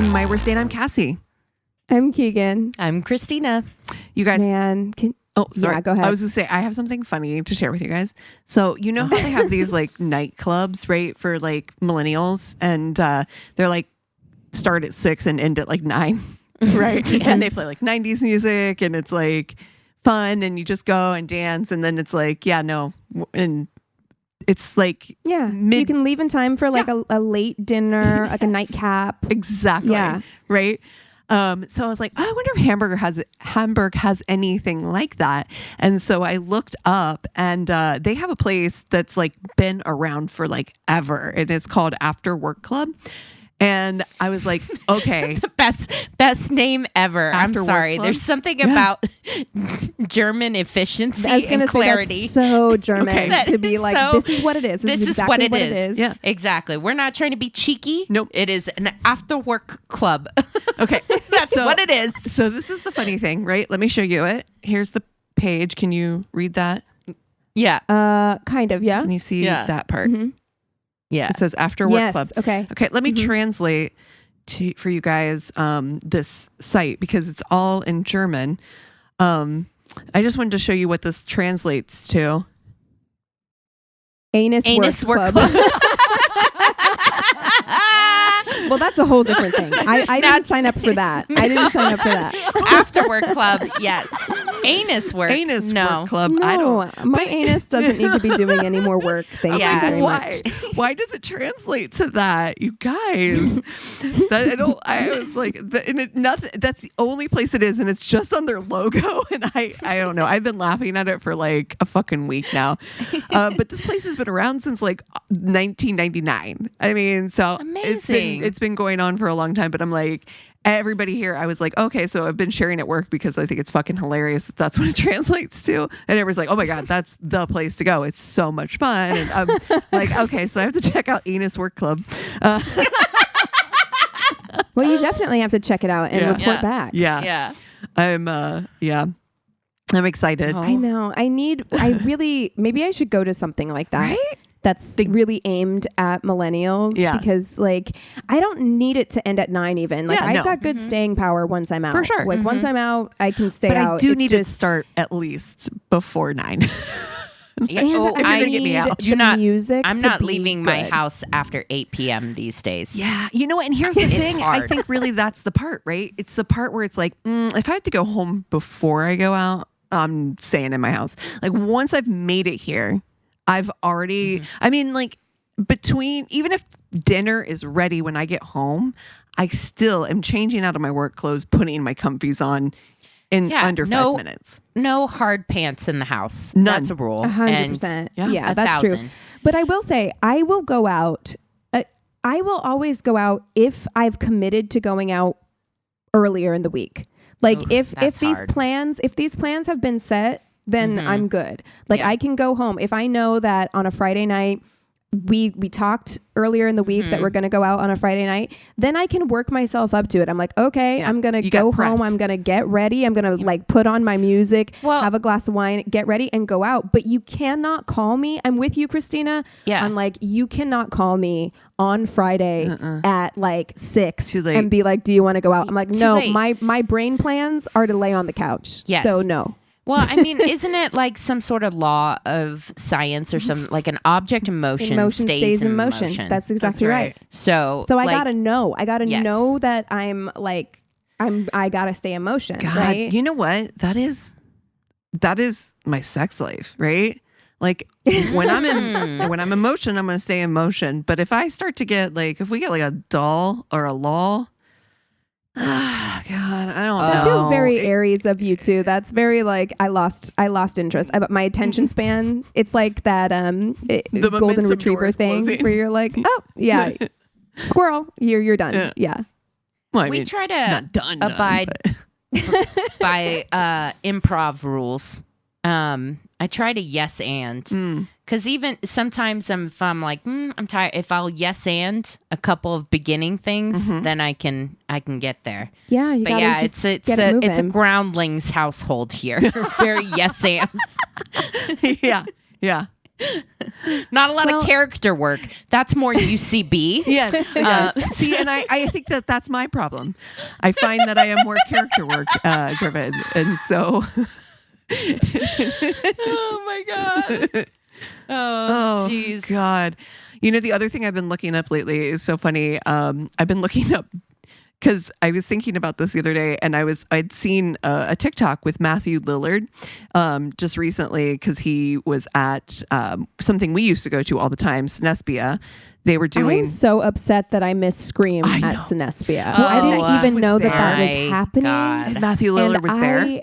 from My Worst Date, I'm Cassie. I'm Keegan. I'm Christina. You guys... Man, sorry. Yeah, go ahead. I was going to say, I have something funny to share with you guys. So, you know how they have these like nightclubs, right? For like millennials. And they're like start at 6 and end at like 9. Right. Yes. And they play like 90s music and it's like fun and you just go and dance. And then it's like, and it's like, you can leave in time for like a late dinner, like a nightcap. Exactly. Yeah. Right. So I was like, I wonder if Hamburg has anything like that. And so I looked up and they have a place that's like been around for like ever. And it's called After Work Club. And I was like, okay. The best name ever. After I'm sorry. Work Club? There's something about German efficiency I was going and to say clarity. that's so German Okay. to be like, this is what it is. This is exactly what it what is. Yeah. Exactly. We're not trying to be cheeky. Nope. It is an after work club. Okay. That's what it is. So this is the funny thing, right? Let me show you it. Here's the page. Can you read that? Yeah. Kind of, yeah. Can you see Yeah. that part? Mhm. Yeah. It says After Work Yes. Club. Okay. Okay, let me translate for you guys this site because it's all in German. I just wanted to show you what this translates to. Anus Work Club. Well, that's a whole different thing. I didn't sign up for that. I didn't sign up for that. After work club. Yes. Anus work. Anus no. Work Club. No, I don't. my anus doesn't need to be doing any more work. Thank Yeah. you very Why? much. Why does it translate to that, you guys? I was like, nothing. That's the only place it is, and it's just on their logo. And I don't know. I've been laughing at it for like a fucking week now. But this place has been around since like 1999. I mean, so Amazing. it's been going on for a long time. But I'm like, everybody here, I was like, okay, so I've been sharing at work because I think it's fucking hilarious that that's what it translates to. And everybody's like, oh my God, that's the place to go. It's so much fun. And I'm like, okay, so I have to check out Anus Work Club. Well, you definitely have to check it out and Yeah. report Yeah. back. Yeah. I'm excited. Oh. I know. Maybe I should go to something like that. Right? That's really aimed at millennials. Yeah. Because like, I don't need it to end at 9 even. Like Yeah, I've no. got good staying power once I'm out. For sure. Like once I'm out, I can stay But out. I do It's need just, to start at least before 9. Yeah. And Oh, I gonna get me need out. Do the not- music I'm to not be leaving my good. house after 8 p.m. these days. Yeah. You know what? And here's the thing. I hard. think really that's the part, right? It's the part where it's like, if I have to go home before I go out, I'm staying in my house. Like once I've made it here, I've already, I mean, like even if dinner is ready when I get home, I still am changing out of my work clothes, putting my comfies on in under 5 minutes. No hard pants in the house. None. That's a rule. 100%. yeah, Yeah, that's true. 1,000. But I will say, I will go out. I will always go out if I've committed to going out earlier in the week. Like Oof, if that's these hard. plans have been set, then I'm good. Like Yeah. I can go home if I know that on a Friday night we talked earlier in the week that we're going to go out on a Friday night, then I can work myself up to it. I'm like, okay, Yeah. I'm going to You got go home. prepped. I'm going to get ready. I'm going to like put on my music, Well- have a glass of wine, get ready and go out. But you cannot call me. I'm with you, Christina. Yeah. I'm like, you cannot call me on Friday at like 6 Too late. and be like, do you want to go out? I'm like, Too no, late. my brain plans are to lay on the couch. Yes. So no. Well, I mean, isn't it like some sort of law of science or some like an object in motion, stays in motion? That's exactly right. So So I like, gotta know. I gotta Yes. know that I gotta stay in motion. God, right? you know what? That is my sex life, right? Like when I'm in motion, I'm going to stay in motion. But if I start to get like, if we get like a dull or a lull, God, I don't know. That feels very Aries of you too. That's very like I lost interest. My attention span. It's like that golden momentum door retriever is thing closing. where you're like, oh yeah, squirrel, you're done. Yeah. Well, I we mean, try to not done, abide but- by improv rules. I try to yes and because even sometimes if I'm like I'm tired, if I'll yes and a couple of beginning things, then I can get there. Yeah, you But gotta yeah, just it's get it moving. a groundlings household here. Very yes and. yeah. Not a lot of character work. That's more UCB. Yes. See, and I think that's my problem. I find that I am more character work driven, and so. Oh my god. Oh jeez. God. You know, the other thing I've been looking up lately is so funny. I've been looking up because I was thinking about this the other day, and I'd seen a TikTok with Matthew Lillard just recently because he was at something we used to go to all the time, Cinespia. They were doing. I'm so upset that I missed Scream at Cinespia. I didn't even know that was happening. And Matthew Lillard was there.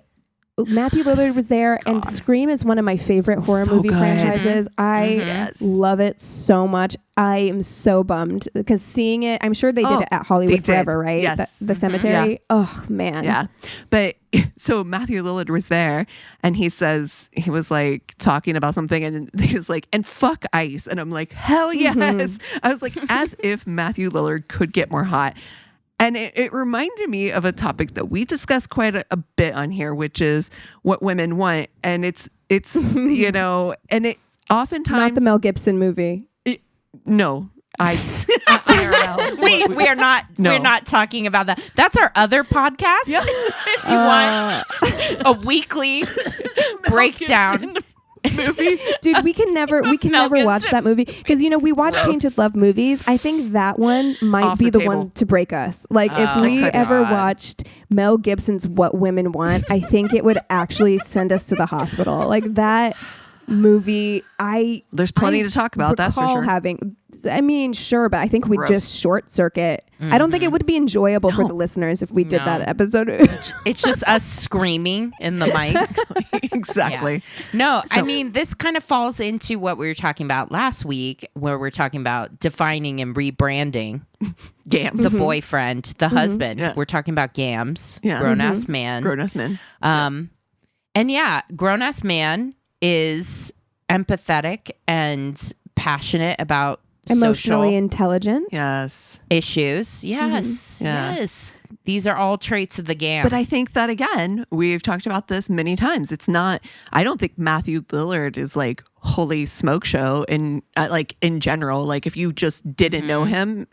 Matthew Lillard was there, and Scream is one of my favorite horror movie franchises. I love it so much. I am so bummed because seeing it, I'm sure they did it at Hollywood Forever, right? Yes. The cemetery. Yeah. Oh, man. Yeah. But so Matthew Lillard was there, and he was like talking about something, and he's like, and fuck ICE. And I'm like, hell yes. I was like, as if Matthew Lillard could get more hot. And it reminded me of a topic that we discussed quite a bit on here, which is what women want. And it's you know, and it oftentimes... Not the Mel Gibson movie. No. IRL. We're not talking about that. That's our other podcast. Yeah. If you want a weekly breakdown. Movies. Dude, we can never watch that movie because, you know, we watch Tainted Love movies. I think that one might be the one to break us. Like, if we ever watched Mel Gibson's What Women Want, I think it would actually send us to the hospital. Like, that movie, there's plenty to talk about, that's for sure. Sure, but I think we just short circuit. I don't think it would be enjoyable for the listeners if we did that episode. It's just us screaming in the mics. Exactly. Yeah. No, I mean, this kind of falls into what we were talking about last week, where we're talking about defining and rebranding GAMS. The boyfriend, the husband. Yeah. We're talking about GAMS, grown-ass man. Grown-ass man. And grown-ass man is empathetic and passionate about emotionally intelligent. Yes. Issues. Yes. Yes. These are all traits of the GAM. But I think that, again, we've talked about this many times. It's not, I don't think Matthew Lillard is like holy smoke show in general. Like, if you just didn't know him,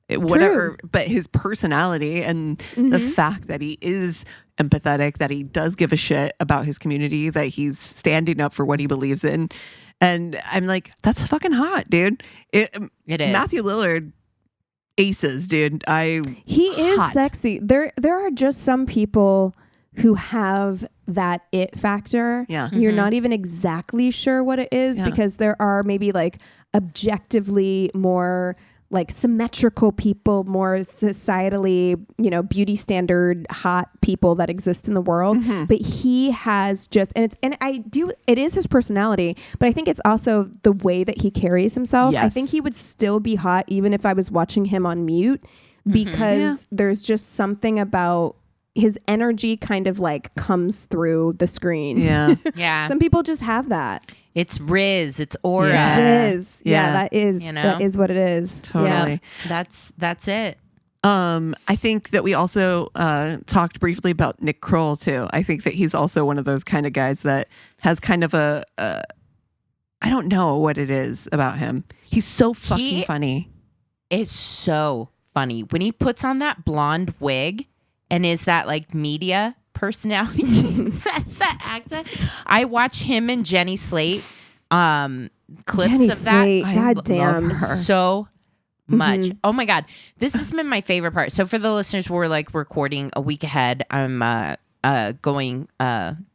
whatever, but his personality and the fact that he is empathetic, that he does give a shit about his community, that he's standing up for what he believes in. And I'm like, that's fucking hot, dude. It is. Matthew Lillard aces, dude. He is sexy. There are just some people who have that it factor. Yeah. You're not even exactly sure what it is because there are maybe like objectively more like symmetrical people, more societally, you know, beauty standard hot people that exist in the world. But he has just, it is his personality, but I think it's also the way that he carries himself. Yes. I think he would still be hot even if I was watching him on mute because there's just something about his energy kind of like comes through the screen. Yeah. Yeah. Some people just have that. It's Riz. It's aura. It's Riz. Yeah, that is. You know? That is what it is. Totally. Yeah. That's it. I think that we also talked briefly about Nick Kroll too. I think that he's also one of those kind of guys that has kind of a I don't know what it is about him. He's so fucking funny. It's so funny when he puts on that blonde wig and is that like media personality. Says that accent. I watch him and Jenny Slate clips Jenny of that. Slate, God damn her so much. Oh my God. This has been my favorite part. So for the listeners, we're like recording a week ahead. I'm going on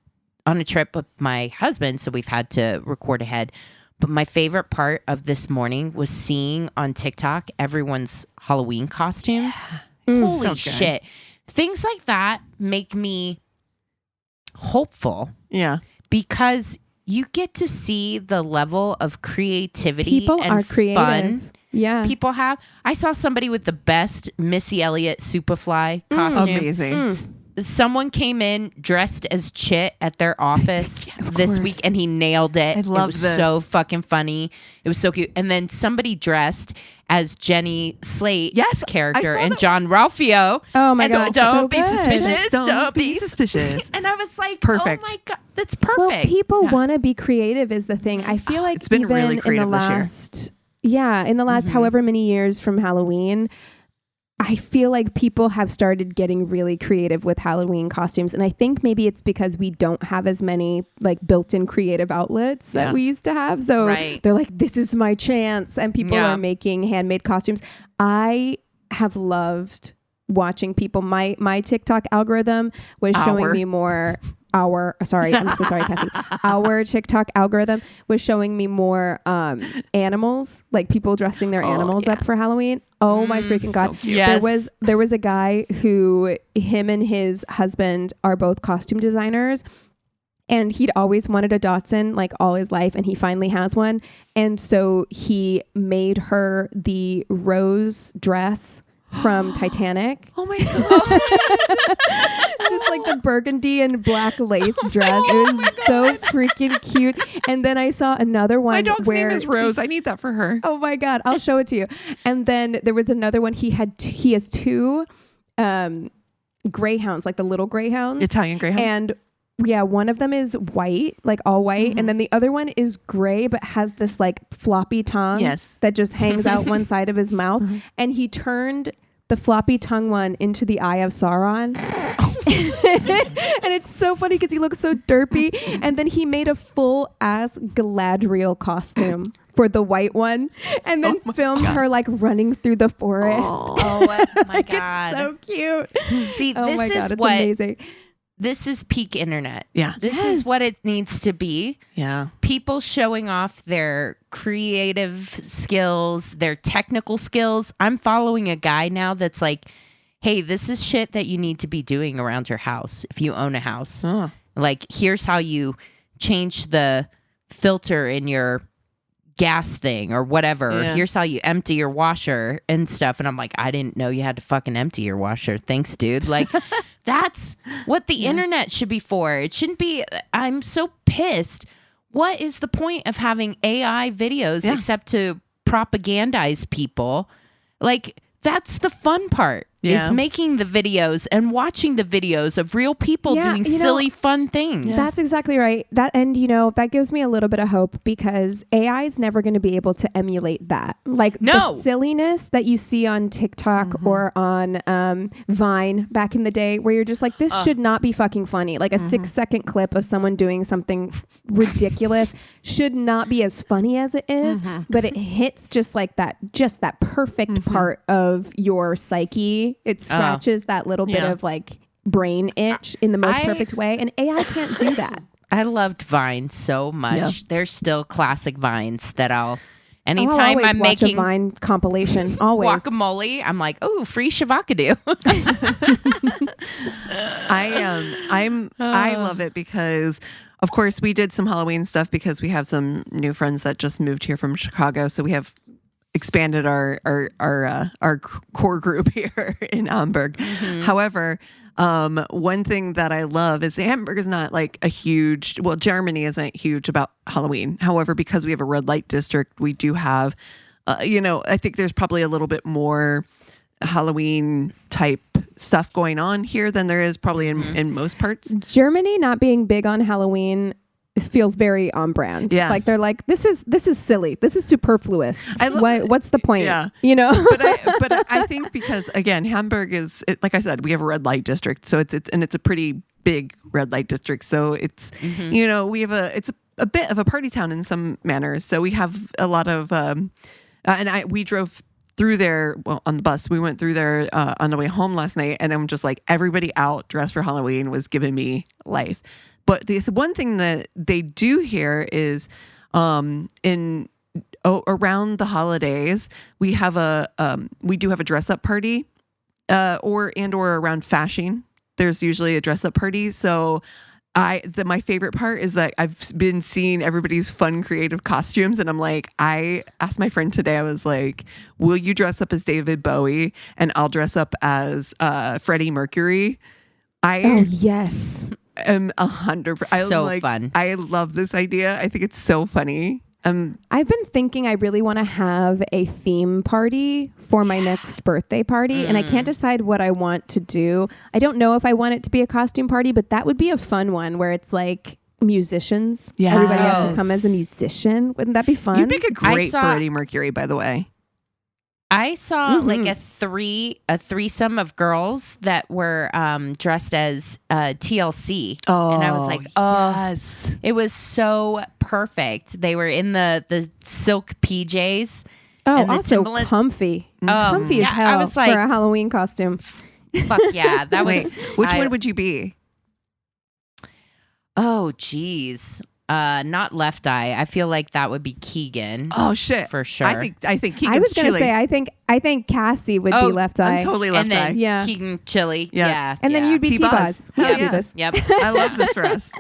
a trip with my husband, so we've had to record ahead. But my favorite part of this morning was seeing on TikTok everyone's Halloween costumes. Holy shit. Things like that make me hopeful. Yeah. Because you get to see the level of creativity people and are creative. Fun people have. I saw somebody with the best Missy Elliott Superfly costume. Amazing. someone came in dressed as Chit at their office this week, and he nailed it. I love it was this. so fucking funny. It was so cute. And then somebody dressed as Jenny Slate's character and John Ralphio. Oh my and God, Don't so be good. suspicious. Don't be suspicious. And I was like, Perfect. oh my God, that's perfect. Well, people want to be creative is the thing. I feel like it's been even really creative in the this year. last, in the last however many years from Halloween, I feel like people have started getting really creative with Halloween costumes. And I think maybe it's because we don't have as many like built-in creative outlets that we used to have. So they're like, this is my chance. And people are making handmade costumes. I have loved watching people. My TikTok algorithm was showing me more I'm so sorry, Cassie. Our TikTok algorithm was showing me more animals, like people dressing their animals up for Halloween. Oh my freaking God. So cute. Yes. There was a guy who him and his husband are both costume designers. And he'd always wanted a Dachshund like all his life, and he finally has one. And so he made her the rose dress from Titanic. Oh my God. Just like the burgundy and black lace dress. It was so freaking cute. And then I saw another one My dog's where name is Rose. I need that for her. oh my God, I'll show it to you. And then there was another one. He has two greyhounds, like the little greyhounds. Italian Greyhound. And yeah, one of them is white, like all white. And then the other one is gray, but has this like floppy tongue that just hangs out one side of his mouth. And he turned the floppy tongue one into the Eye of Sauron. And it's so funny because he looks so derpy. And then he made a full ass Galadriel costume for the white one, and then filmed her like running through the forest. Oh my God. It's so cute. See, Oh this my God, is it's what amazing. this is peak internet. Yeah. This is what it needs to be. Yeah. People showing off their creative skills, their technical skills. I'm following a guy now that's like, hey, this is shit that you need to be doing around your house if you own a house. Like, here's how you change the filter in your gas thing or whatever. Yeah. Here's how you empty your washer and stuff. And I'm like, I didn't know you had to fucking empty your washer. Thanks, dude. Like, that's what the internet should be for. It shouldn't be. I'm so pissed. What is the point of having AI videos except to propagandize people? Like, that's the fun part. Is making the videos and watching the videos of real people doing silly, fun things. That's exactly right. That gives me a little bit of hope because AI is never going to be able to emulate that. Like the silliness that you see on TikTok or on Vine back in the day where you're just like, this should not be fucking funny. Like a 6-second clip of someone doing something ridiculous should not be as funny as it is, but it hits just that perfect part of your psyche. It scratches that little bit of like brain itch in the most perfect way. And AI can't do that. I loved Vine so much. Yeah. There's still classic Vines that I'll I'll anytime always I'm watch making a Vine compilation. Always. guacamole, I'm like, oh, free shavakadu. I love it because of course we did some Halloween stuff because we have some new friends that just moved here from Chicago. So we have expanded our core group here in Hamburg. However, one thing that I love is Hamburg is not like Germany isn't huge about Halloween. However, because we have a red light district, we do have, I think there's probably a little bit more Halloween type stuff going on here than there is probably in most parts. Germany not being big on Halloween feels very on brand. Yeah. Like they're like, this is silly. This is superfluous. What's the point? Yeah. But I think because again, Hamburg is like I said, we have a red light district, so it's a pretty big red light district. So it's we have it's a bit of a party town in some manners. So we have a lot of we drove through there on the bus. We went through there on the way home last night, and I'm just like, everybody out dressed for Halloween was giving me life. But the one thing that they do here is around the holidays, we have we do have a dress up party or around fashion. There's usually a dress up party. So my favorite part is that I've been seeing everybody's fun, creative costumes. And I'm like, I asked my friend today, I was like, will you dress up as David Bowie? And I'll dress up as Freddie Mercury. I yes. am 100%. So fun. I love this idea. I think it's so funny. I've been thinking I really want to have a theme party for my next birthday party, and I can't decide what I want to do. I don't know if I want it to be a costume party, but that would be a fun one where it's like musicians. Yes. Everybody has to come as a musician. Wouldn't that be fun? You'd make a great Freddie Mercury, by the way. I saw like a threesome of girls that were dressed as TLC. Oh, and I was like, oh, yes. It was so perfect. They were in the silk PJs. Oh, and the also Timberlands. comfy. Comfy as hell I was like, for a Halloween costume. Fuck yeah. That was. Which one would you be? Oh, geez. Not Left Eye. I feel like that would be Keegan. Oh shit, for sure. I think Keegan's I was gonna chilly. say I think Cassie would be Left Eye. I'm totally Left and then Eye. Yeah. Keegan Chili. Yeah. Yeah. And then you'd be T-Buzz. T-Buzz. We Hell could do yeah. this. Yep. I love this for us.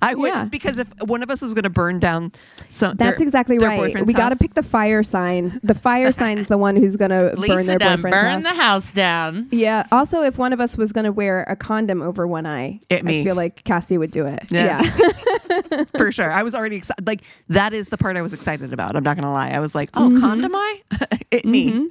I would Yeah. because if one of us was going to burn down some, That's exactly their right. boyfriend's We got to house. pick the fire sign. The fire sign's the one who's going to burn Lisa their done boyfriend's burn house. the house down. Yeah. Also, if one of us was going to wear a condom over one eye, Me. I feel like Cassie would do it. Yeah. Yeah. for sure. I was already excited. Like that is the part I was excited about. I'm not going to lie. I was like, oh, condom eye, me.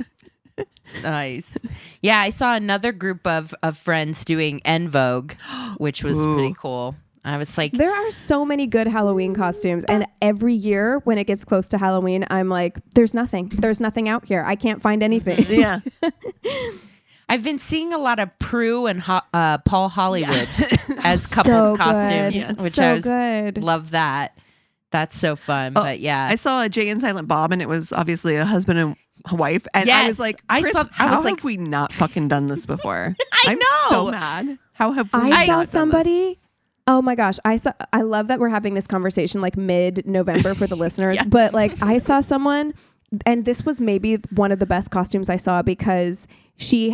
Nice. Yeah, I saw another group of friends doing En Vogue, which was pretty cool. I was like, There are so many good Halloween costumes, and every year when it gets close to Halloween, I'm like, there's nothing out here. I can't find anything. Yeah. I've been seeing a lot of Prue and Paul Hollywood as couples So costumes, good. which So I was, good. love that. That's so fun. But yeah, I saw a Jay and Silent Bob, and it was obviously a husband and wife. And I Yes. was like, I Chris, saw- I how was like- have we not fucking done this before? I I'm know. so mad. How have we I not saw done somebody. Oh my gosh. I love that we're having this conversation like mid-November for the listeners, Yes. but like I saw someone, and this was maybe one of the best costumes I saw because she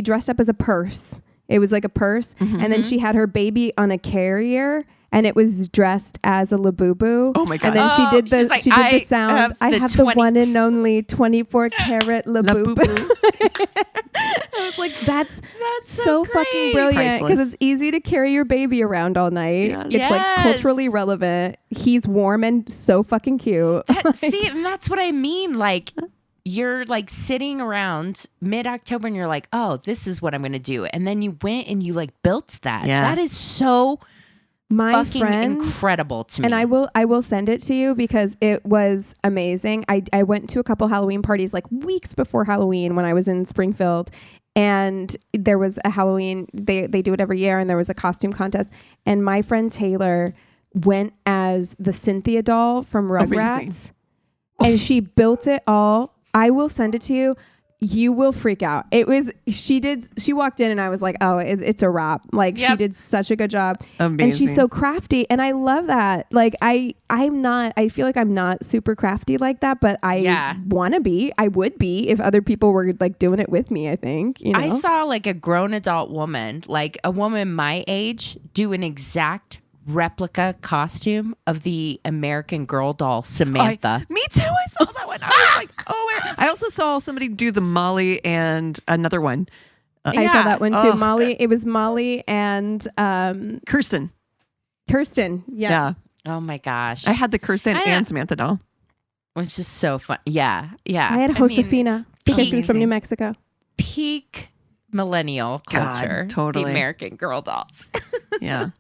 dressed up as a purse. It was like a purse, and then she had her baby on a carrier, and it was dressed as a Labubu. Oh my God. And then Oh, she did she's the like, she did I the sound. have I the have 20 the one and only 24 karat Labubu. Labubu. I was like, that's so so fucking great. brilliant because Priceless. it's easy to carry your baby around all night. Yes. It's like Yes. culturally relevant. He's warm and so fucking cute. see, and that's what I mean. Like, you're like sitting around mid-October and you're like, oh, this is what I'm going to do. And then you went and you like built that. Yeah. That is so My fucking friend, incredible to me. and I will send it to you because it was amazing. I went to a couple Halloween parties like weeks before Halloween when I was in Springfield, and there was a Halloween, they do it every year, and there was a costume contest, and my friend Taylor went as the Cynthia doll from Rugrats. Amazing. And she built it all. I will send it to you. You will freak out. She walked in and I was like, oh, it's a wrap. Like she did such a good job. Amazing. And she's so crafty. And I love that. Like I feel like I'm not super crafty like that, but I want to be. I would be if other people were like doing it with me, I think. You know? I saw like a grown adult woman, like a woman my age, do an exact replica costume of the American Girl doll Samantha. Me too. I saw that one. I was like, oh, where? I also saw somebody do the Molly and another one. I saw that one too. Oh. Molly. It was Molly and Kirsten. Kirsten. Yeah. Oh my gosh. I had the Kirsten I- and Samantha doll. It was just so fun. Yeah. Yeah. I had mean, Josefina it's because she was from amazing. New Mexico. peak millennial God, culture. totally. The American Girl dolls. Yeah.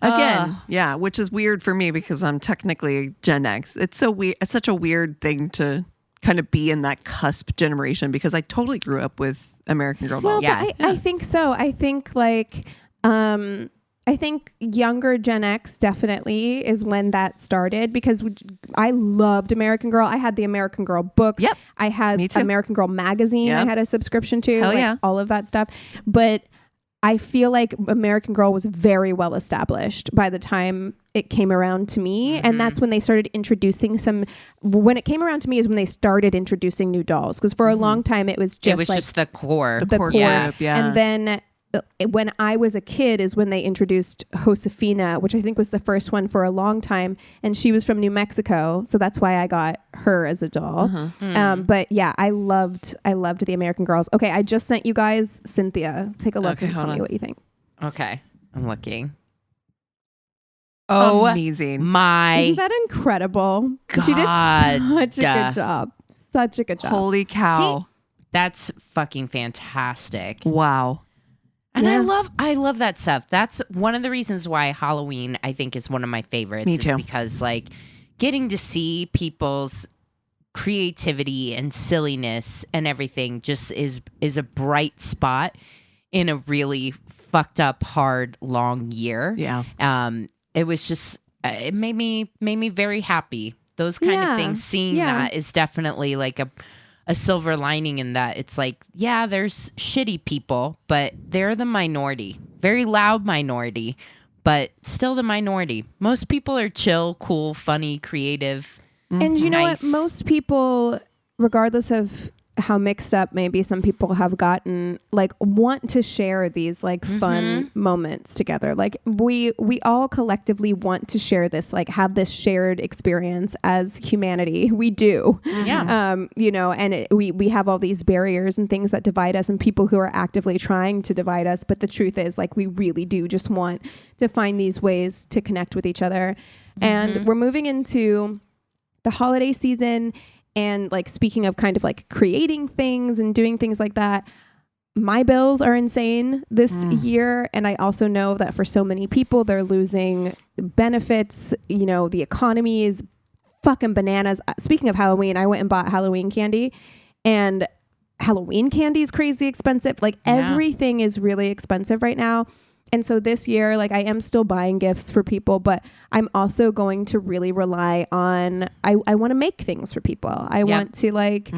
Again, yeah, which is weird for me because I'm technically Gen X. It's so weird. It's such a weird thing to kind of be in that cusp generation because I totally grew up with American Girl Well, dolls. Yeah. but I think so. I think like, I think younger Gen X definitely is when that started because I loved American Girl. I had the American Girl books. Yep. I had Me too. American Girl magazine. Yep. I had a subscription to. Hell like, yeah. all of that stuff. But I feel like American Girl was very well established by the time it came around to me. And that's when they started introducing when it came around to me is when they started introducing new dolls. Because for a long time it was just it was like just the core. The core yeah. group, yeah. and then when I was a kid is when they introduced Josefina, which I think was the first one for a long time. And she was from New Mexico. So that's why I got her as a doll. But yeah, I loved the American Girls. Okay. I just sent you guys Cynthia. Take a look and tell me what you think. Okay. I'm looking. Oh, amazing. Isn't that incredible? God. She did such a good job. Such a good job. Holy cow. See, that's fucking fantastic. Wow. And I love that stuff. That's one of the reasons why Halloween, I think, is one of my favorites. Me too. Is because like getting to see people's creativity and silliness and everything just is a bright spot in a really fucked up, hard, long year. Yeah. It was just it made me very happy. Those kind of things, seeing that is definitely like a silver lining in that. It's like, yeah, there's shitty people, but they're the minority, very loud minority, but still the minority. Most people are chill, cool, funny, creative. And you know nice. what? Most people, regardless of how mixed up maybe some people have gotten, like want to share these like fun moments together. Like we all collectively want to share this, like have this shared experience as humanity. We do. Yeah. You know, and we have all these barriers and things that divide us and people who are actively trying to divide us. But the truth is, like, we really do just want to find these ways to connect with each other. And we're moving into the holiday season. And like, speaking of kind of like creating things and doing things like that, my bills are insane this year. And I also know that for so many people, they're losing benefits. You know, the economy is fucking bananas. Speaking of Halloween, I went and bought Halloween candy, and Halloween candy is crazy expensive. Like everything is really expensive right now. And so this year, like, I am still buying gifts for people, but I'm also going to really rely on, I want to make things for people. I want to like,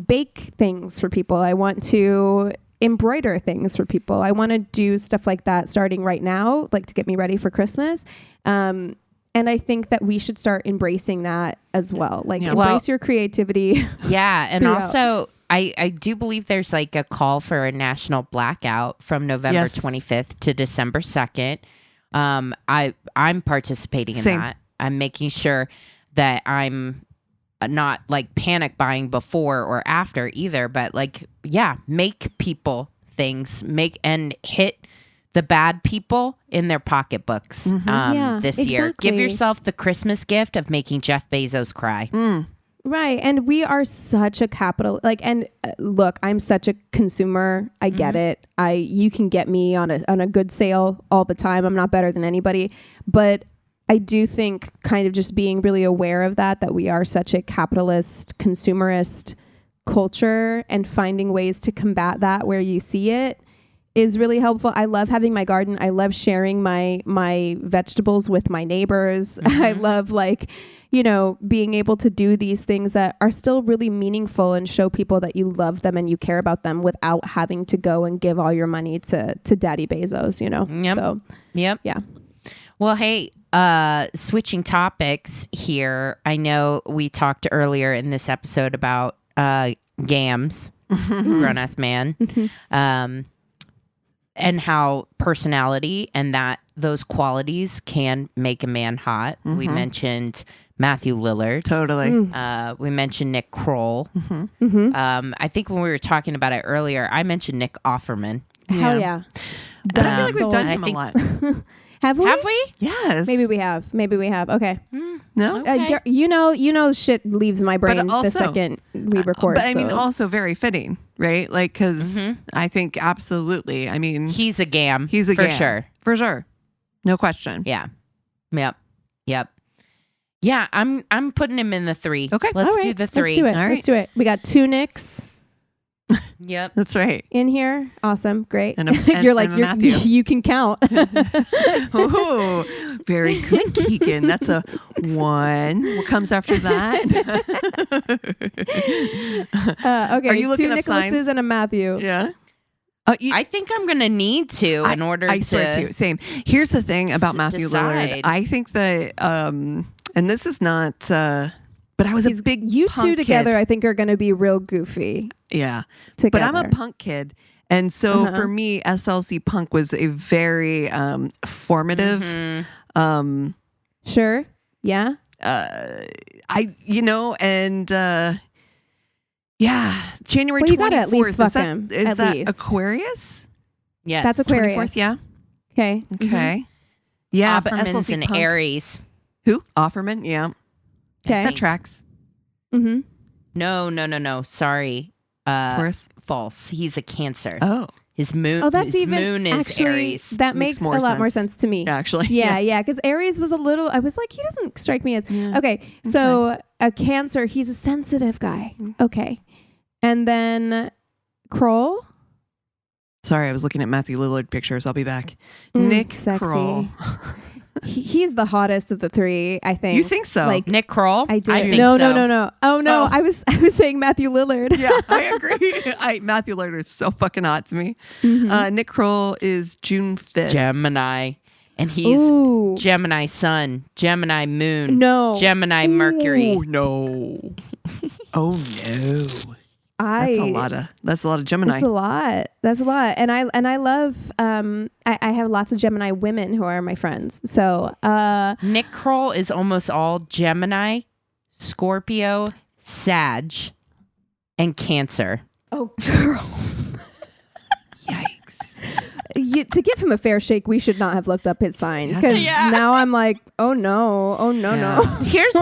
bake things for people. I want to embroider things for people. I want to do stuff like that starting right now, like to get me ready for Christmas. And I think that we should start embracing that as well. Like embrace your creativity. Yeah. And also, I do believe there's like a call for a national blackout from November 25th to December 2nd. I'm participating in that. I'm making sure that I'm not like panic buying before or after either, but like, make people things, and hit the bad people in their pocketbooks this year. Give yourself the Christmas gift of making Jeff Bezos cry. Right. And we are such a capital, like, and look, I'm such a consumer. I get it. You can get me on a good sale all the time. I'm not better than anybody, but I do think kind of just being really aware of that we are such a capitalist, consumerist culture, and finding ways to combat that where you see it is really helpful. I love having my garden. I love sharing my vegetables with my neighbors. I love, like, you know, being able to do these things that are still really meaningful and show people that you love them and you care about them without having to go and give all your money to Daddy Bezos, you know? So, yeah. Well, hey, switching topics here. I know we talked earlier in this episode about Gams, grown-ass man, and how personality and that those qualities can make a man hot. We mentioned Matthew Lillard. Totally. We mentioned Nick Kroll. I think when we were talking about it earlier, I mentioned Nick Offerman. Hell yeah. But I feel like we've done him a lot. Have we? Yes. Maybe we have. Okay. No? Okay. You know, shit leaves my brain the second we record. But I mean, also very fitting, right? Like, because I think absolutely. I mean, he's a gam. He's a for gam. sure. For sure. No question. Yeah. Yep. Yeah, I'm putting him in the 3. Okay. Let's do the 3. Let's do it. All right. Let's do it. We got 2 Nicks. Yep. That's right. In here. Awesome. Great. And you're like, Matthew. you can count. Oh, very good, Keegan. That's a 1. What comes after that? Okay. Are you looking 2 up Nicholases signs? and a Matthew. Yeah. I think I'm going to need to in order to... I swear to you. Same. Here's the thing about Matthew Lillard. I think that, and this is not, but I was a big You punk two together, kid. I think, are going to be real goofy. Yeah. Together. But I'm a punk kid. And so for me, SLC Punk was a very formative. Sure. Yeah. January 24th. Well, you gotta at least fuck him. Is that Aquarius? Yes. That's Aquarius. 24th, yeah. Okay. Okay. Yeah, but Offerman's SLC an Punk. Aries. Who? Offerman, yeah. Okay. That tracks. Mm-hmm. No. Sorry. Taurus? False. He's a Cancer. Oh. His moon. Oh, that's his even moon is actually, Aries. That makes more a lot more sense. sense to me. Yeah, actually. Yeah. Because Aries was a little. I was like, he doesn't strike me as. Yeah. Okay, so a Cancer, he's a sensitive guy. Okay, and then Kroll. Sorry, I was looking at Matthew Lillard pictures. I'll be back. Nick sexy. Kroll. He's the hottest of the three, I think. You think so? Like, Nick Kroll? I did. I think No. Oh no, Oh. I was saying Matthew Lillard. Yeah, I agree. Matthew Lillard is so fucking hot to me. Nick Kroll is June 5th. Gemini. And he's Ooh. Gemini Sun, Gemini Moon, No. Gemini Mercury. Oh no. Oh no. That's a lot of Gemini. That's a lot. And I love I have lots of Gemini women who are my friends. So Nick Kroll is almost all Gemini, Scorpio, Sag, and Cancer. oh girl. Yikes. To give him a fair shake, we should not have looked up his sign. Because now I'm like, oh no. Here's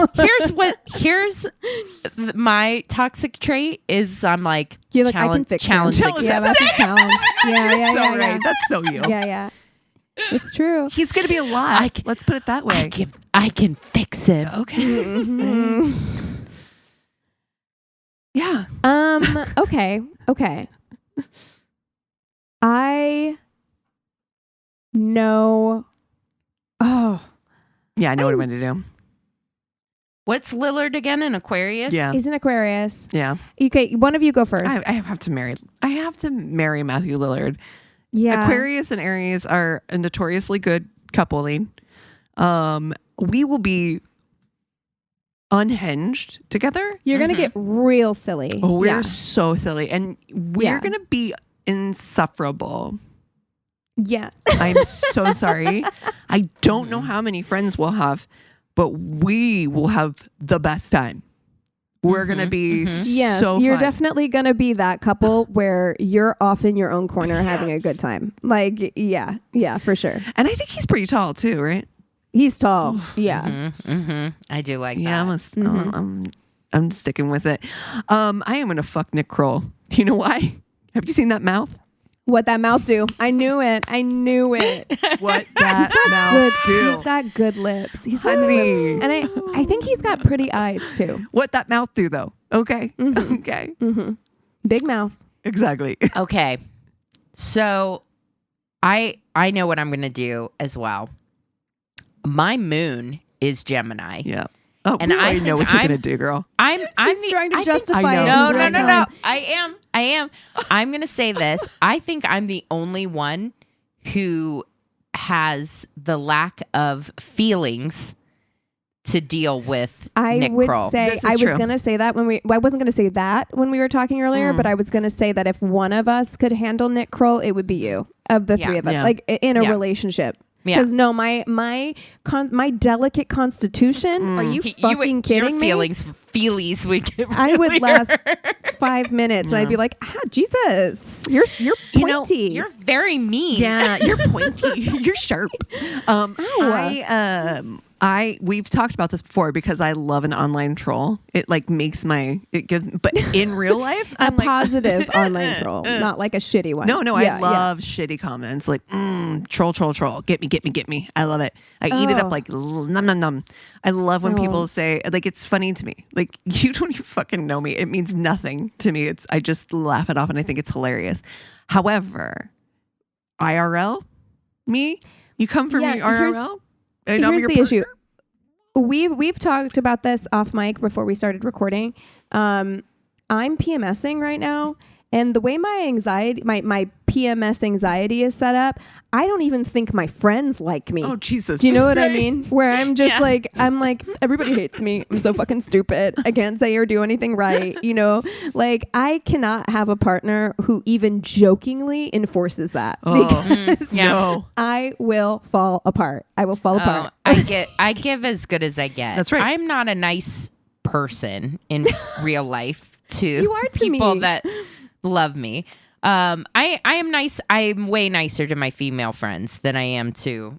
my toxic trait is I'm like, You're like, I can fix him. challenge Yeah, that's a challenge. Yeah, You're yeah, so yeah, right. yeah. That's so you. Yeah. It's true. He's gonna be a lot. Let's put it that way. I can fix him. Okay. Mm-hmm. Yeah. Okay. I know. Oh, Yeah, I know what I'm gonna do. What's Lillard again in Aquarius? Yeah. he's an Aquarius. Yeah. Okay, one of you go first. I have to marry Matthew Lillard. Yeah. Aquarius and Aries are a notoriously good coupling. We will be unhinged together. You're gonna get real silly. Oh, we're Yeah. so silly. And we're Yeah. gonna be insufferable. Yeah. I'm so sorry. I don't know how many friends we'll have, but we will have the best time. We're going to be Yes, so you're fun. definitely gonna be that couple where you're off in your own corner having a good time. Like, yeah, for sure. And I think he's pretty tall too, right? He's tall. Yeah. I do like Yeah, that. I'm sticking with it. I am going to fuck Nick Kroll. You know why? Have you seen that mouth? What that mouth do? I knew it. What that mouth do? He's got good lips. He's got good lips. And I think he's got pretty eyes too. What that mouth do though? Okay. Okay. Big mouth. Exactly. Okay. So I know what I'm going to do as well. My moon is Gemini. Yeah. Oh, And we I already know think what you're I'm- going to do, girl. I'm trying to I think- justify I it. know. in real No. time. I am. I'm going to say this. I think I'm the only one who has the lack of feelings to deal with I Nick would Kroll. say This is I was true. gonna say that I wasn't gonna say that when we were talking earlier, but I was gonna say that if one of us could handle Nick Kroll, it would be you of the three of us, Yeah. like in a Yeah. relationship. Yeah. Because no, my delicate constitution. Are you fucking kidding your me? feelies would get I would really last hurt. 5 minutes, and I'd be like, Jesus, you're You know, pointy. You're very mean. Yeah, you're pointy. You're sharp. We've talked about this before because I love an online troll. It like makes but in real life, a I'm like, positive online troll, not like a shitty one. no, Yeah, I love shitty comments like troll. Get me. I love it. I eat it up like num. I love when people say like it's funny to me. Like you don't even fucking know me. It means nothing to me. I just laugh it off and I think it's hilarious. However, IRL, me, you come for me IRL. And I'm Here's your the issue. partner? We've talked about this off mic before we started recording. I'm PMSing right now, And the way my anxiety, my PMS anxiety is set up, I don't even think my friends like me. Oh, Jesus. Do you know what I mean? Where I'm just I'm like, everybody hates me. I'm so fucking stupid. I can't say or do anything right. You know, like I cannot have a partner who even jokingly enforces that because No. I will fall apart. I will fall apart. I give as good as I get. That's right. I'm not a nice person in real life to You are to people me. that love me. I am nice. I'm way nicer to my female friends than I am to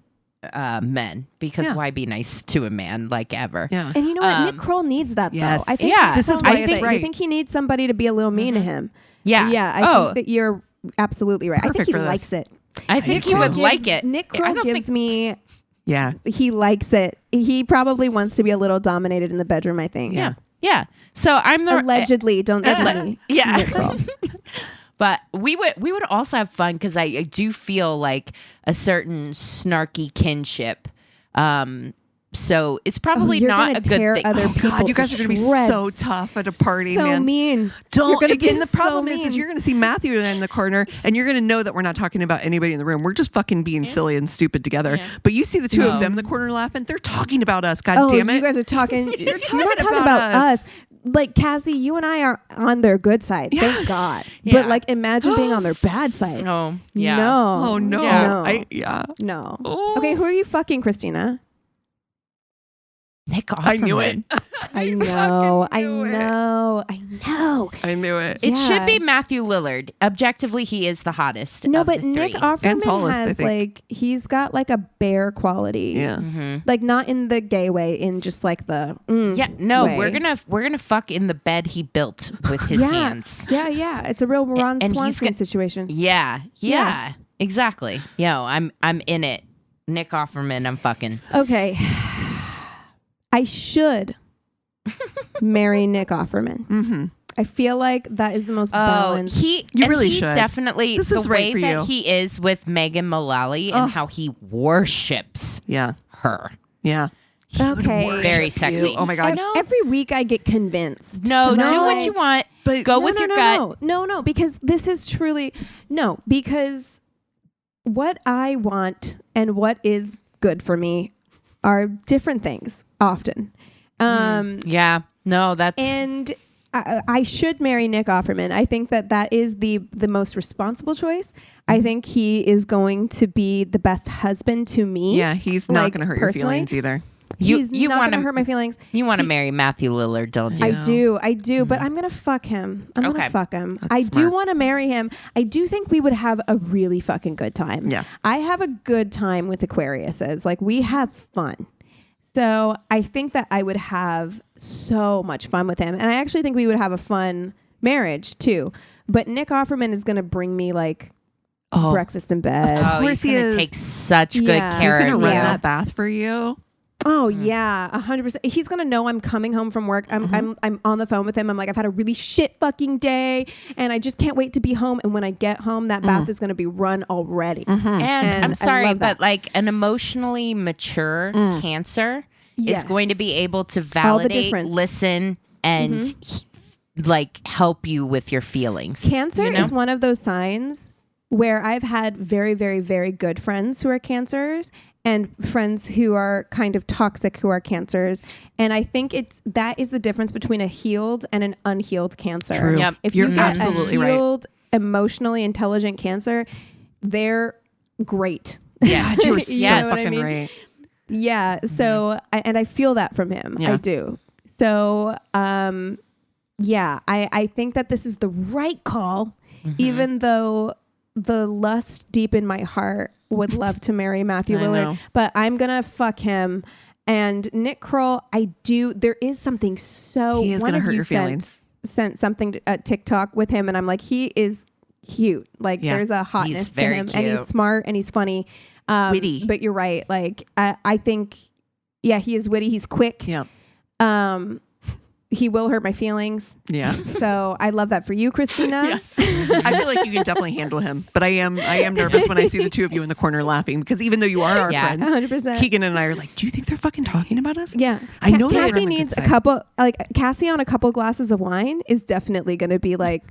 men, because why be nice to a man like ever? Yeah. And you know what? Nick Kroll needs that Yes. though. I think Yeah. This is Kroll why needs it's it. right. I think he needs somebody to be a little mean to him. Yeah. Yeah. I think that you're absolutely right. I Perfect think for he this. likes it. I think do he too. would like it. Nick I Kroll don't gives think me. Yeah. He likes it. He probably wants to be a little dominated in the bedroom, I think. Yeah. Yeah. So I'm the Allegedly, don't tell me. Yeah. Nick Kroll. But we would also have fun because I do feel like a certain snarky kinship. So it's probably you're not gonna a good tear thing. other people God, you guys to are going to be shreds. so tough at a party, So man. mean. Don't. You're gonna be And the problem so is mean. you're going to see Matthew in the corner, and you're going to know that we're not talking about anybody in the room. We're just fucking being silly and stupid together. Yeah. But you see the two No. of them in the corner laughing. They're talking about us. God Oh, damn it! you guys are talking. You're not talking talking about about us. us. Like Cassie, you and I are on their good side. Yes. Thank God. Yeah. But like, imagine being on their bad side. Oh, yeah. No. Oh no! Yeah. No. No. Oh. Okay, who are you fucking, Christina? Nick Offerman. I knew it. I know. I knew it. know. I know. I knew it. It Yeah. should be Matthew Lillard. Objectively, he is the hottest. No, of but the Nick three. Offerman And tallest, I has think. like he's got like a bear quality. Yeah. Mm-hmm. Like not in the gay way, in just like the Yeah, no, way. we're gonna fuck in the bed he built with his yeah. hands. Yeah. It's a real Ron and he's Swanson got- situation. Yeah, Yeah. exactly. Yo, I'm in it. Nick Offerman, I'm fucking. Okay. I should marry Nick Offerman. Mm-hmm. I feel like that is the most balanced. He You and really he should. definitely This the is right way for that you. he is with Megan Mullally and how he worships Yeah. her. Yeah. Okay. Very sexy. Oh my God. Every week I get convinced. No, And do I'm what like, you want. But Go no, with no, your no, gut. No, because this is truly because what I want and what is good for me are different things often. Yeah. No, that's And I should marry Nick Offerman. I think that is the most responsible choice. I think he is going to be the best husband to me. yeah, he's not like, going to hurt your personally. feelings either. He's you not going wanna- to hurt my feelings. you want to marry Matthew Lillard, don't you? I do, but I'm gonna fuck him. I'm Okay. gonna fuck him. That's I do smart. want to marry him. I do think we would have a really fucking good time. Yeah. I have a good time with Aquariuses. Like we have fun. So I think that I would have so much fun with him. And I actually think we would have a fun marriage too. But Nick Offerman is gonna bring me like breakfast in bed. Oh, course he's he gonna is. take such good Yeah. He's care going to of run you. that bath for you. Oh yeah, 100%. He's gonna know I'm coming home from work. I'm on the phone with him. I'm like, I've had a really shit fucking day, and I just can't wait to be home. And when I get home, that bath is gonna be run already. And And I'm I sorry, love that. but like an emotionally mature Cancer Yes. is going to be able to All the validate, difference. listen, and like help you with your feelings. Cancer you know? is one of those signs where I've had very, very, very good friends who are Cancers and friends who are kind of toxic who are Cancers. And I think that is the difference between a healed and an unhealed Cancer. True. Yep. If You're you get absolutely a right. healed, emotionally intelligent Cancer, they're great. Yes. God, you were You so know what I fucking mean? right. Yeah. So, and I feel that from him. Yeah. I do. So, yeah, I think that this is the right call, even though the lust deep in my heart would love to marry Matthew I Lillard, know. but I'm going to fuck him. And Nick Kroll, there is something so, He is one going to of hurt you your feelings. sent something to TikTok with him, and I'm like, he is cute. Like Yeah. there's a hotness to very him, and he's cute. smart and he's funny. Witty. But you're right. Like I think, yeah, he is witty. He's quick. Yeah. He will hurt my feelings. Yeah. So I love that for you, Christina. Yes. I feel like you can definitely handle him, but I am nervous when I see the two of you in the corner laughing, because even though you are our Yeah. friends, 100%. Keegan and I are like, do you think they're fucking talking about us? Yeah. I know they're on Cassie the good needs a side. couple, like Cassie on a couple glasses of wine is definitely going to be like,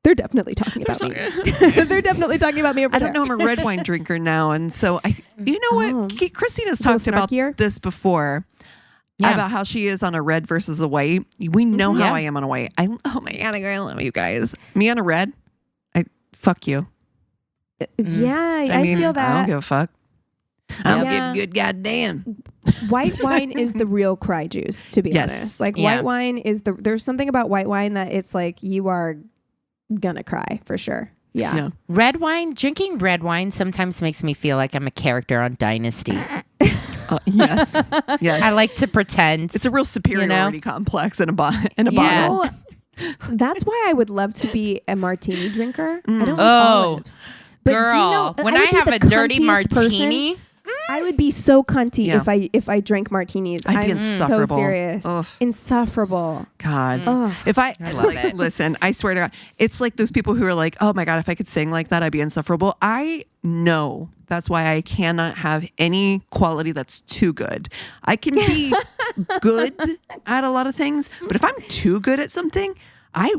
They're definitely talking about me. They're definitely talking about me over I don't know. I'm a red wine drinker now, and so you know what? Christina's talked about this before. Yeah. About how she is on a red versus a white. We know how I am on a white. Oh my God, I love you guys. Me on a red, fuck you. Yeah, I feel that. I don't give a fuck. I don't give a good goddamn. White wine is the real cry juice, to be honest. Like white wine is there's something about white wine that it's like you are gonna cry for sure. Yeah. Red wine, drinking red wine sometimes makes me feel like I'm a character on Dynasty. Yes. I like to pretend. It's a real superiority complex in a bottle. That's why I would love to be a martini drinker. I don't like olives. But girl, when I have a dirty martini, I would be so cunty if I drank martinis. I'd be insufferable. So serious. Ugh. Insufferable. God. If I love it. Listen, I swear to God, it's like those people who are like, oh my God, if I could sing like that, I'd be insufferable. I know that's why I cannot have any quality that's too good. I can be good at a lot of things, but if I'm too good at something, I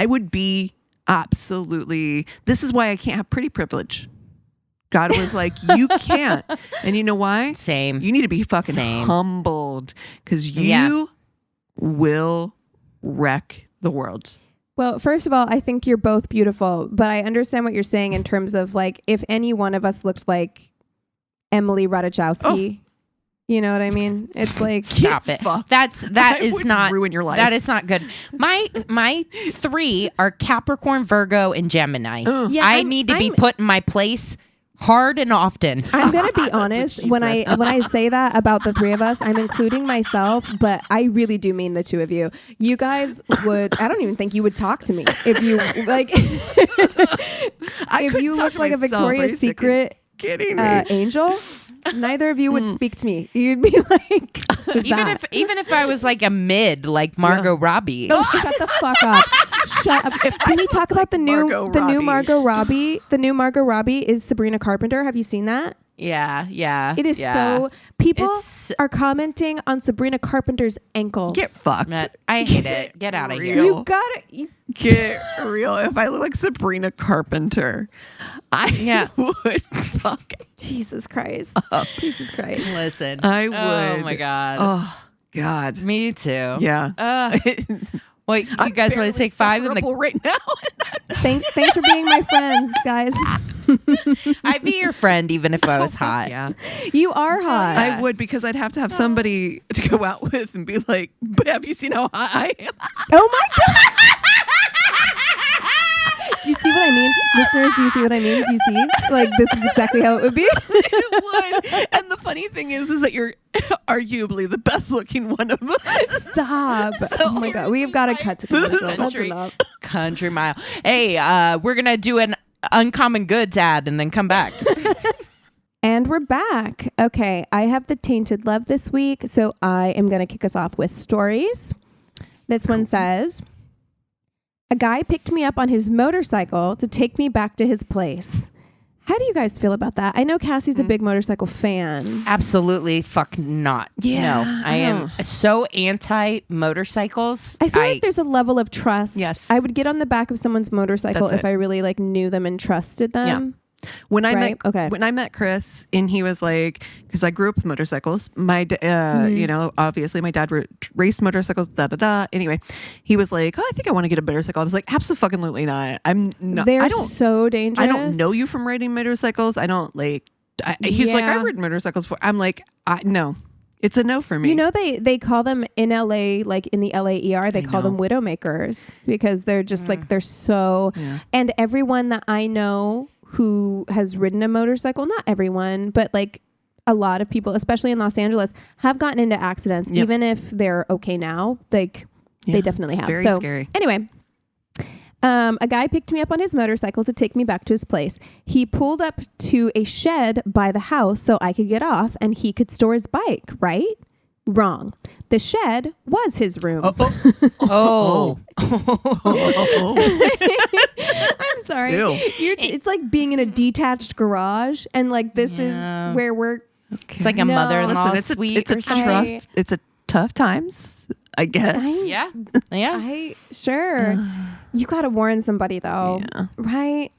would be absolutely. This is why I can't have pretty privilege. God was like, you can't. And you know why? Same. You need to be fucking humbled because you will wreck the world. Well, first of all, I think you're both beautiful, but I understand what you're saying in terms of like, if any one of us looked like Emily Ratajkowski, you know what I mean? It's like, stop it. That is not ruin your life. That is not good. My 3 are Capricorn, Virgo, and Gemini. Yeah, I need to be put in my place hard and often. I'm gonna be honest when I say that about the 3 of us, I'm including myself, but I really do mean the 2 of you. You guys would. I don't even think you would talk to me if you like. If you looked like a Victoria's Secret angel. Neither of you would speak to me. You'd be like, even if I was like a mid, like Margot Robbie. Oh, shut the fuck up! Shut up! Can we talk about the new Margot Robbie? The new Margot Robbie is Sabrina Carpenter. Have you seen that? Yeah. It is so. People are commenting on Sabrina Carpenter's ankles. Get fucked. I hate it. Get out of here. You gotta get real. If I look like Sabrina Carpenter, I would fuck. Jesus Christ. Jesus Christ. Listen. I would. Oh my God. Oh God. Me too. Yeah. Well, you guys want to take 5 in the right now? Thanks for being my friends, guys. I'd be your friend even if I was hot. Yeah. You are hot. I would, because I'd have to have somebody to go out with and be like, but have you seen how hot I am? Oh my God. Do you see what I mean? Listeners, do you see what I mean? Do you see? Like, this is exactly how it would be. It would. And the funny thing is that you're arguably the best looking one of us. Stop. Oh my God. We've got to cut to commercial. That's enough. Country Mile. Hey, we're going to do an Uncommon Goods ad and then come back. And we're back. Okay. I have the Tainted Love this week. So I am going to kick us off with stories. This one says, a guy picked me up on his motorcycle to take me back to his place. How do you guys feel about that? I know Cassie's a big motorcycle fan. Absolutely fuck not. Yeah. No, I am so anti motorcycles. I feel like there's a level of trust. Yes. I would get on the back of someone's motorcycle if I really like knew them and trusted them. Yeah. When I met Chris, and he was like, because I grew up with motorcycles, you know, obviously my dad raced motorcycles, Anyway, he was like, oh, I think I want to get a motorcycle. I was like, absolutely not. I'm not. They're so dangerous. I don't know you from riding motorcycles. I don't like. He's like, I've ridden motorcycles before. I'm like, no. It's a no for me. You know, they call them in LA, like in the LA ER, they call them widowmakers because they're just like, they're so, and everyone that I know who has ridden a motorcycle, not everyone, but like a lot of people, especially in Los Angeles, have gotten into accidents, even if they're okay now, like they definitely have. Very scary. Anyway, a guy picked me up on his motorcycle to take me back to his place. He pulled up to a shed by the house so I could get off and he could store his bike, right? Wrong. The shed was his room. Oh. I'm sorry. It's like being in a detached garage and like this is where we're... Okay. It's like a mother-in-law suite or something. It's a tough times. I guess. Yeah. Yeah. Sure. You got to warn somebody though. Yeah. Right?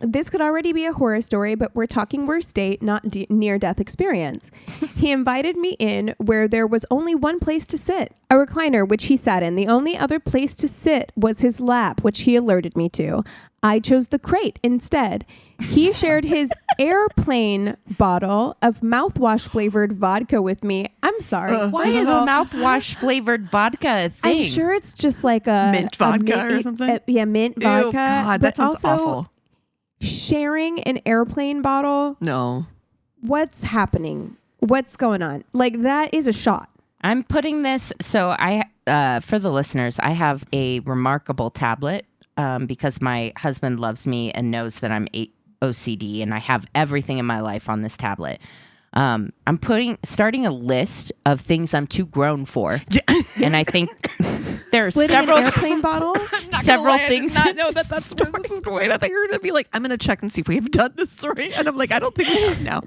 This could already be a horror story, but we're talking worst date, not near-death experience. He invited me in where there was only one place to sit, a recliner, which he sat in. The only other place to sit was his lap, which he alerted me to. I chose the crate instead. He shared his airplane bottle of mouthwash-flavored vodka with me. I'm sorry. Why is mouthwash flavored vodka a thing? I'm sure it's just like a... Mint vodka or something? Mint Ew, vodka. God, that sounds awful. Sharing an airplane bottle. No. What's happening? What's going on? Like, that is a shot. I'm putting this, so for the listeners, I have a remarkable tablet because my husband loves me and knows that I'm OCD and I have everything in my life on this tablet. I'm starting a list of things I'm too grown for. And I think there are several an airplane bottle. Several things. I did not know that's where this is going. I thought you were going to be like, I'm going to check and see if we have done this story. And I'm like, I don't think we have now.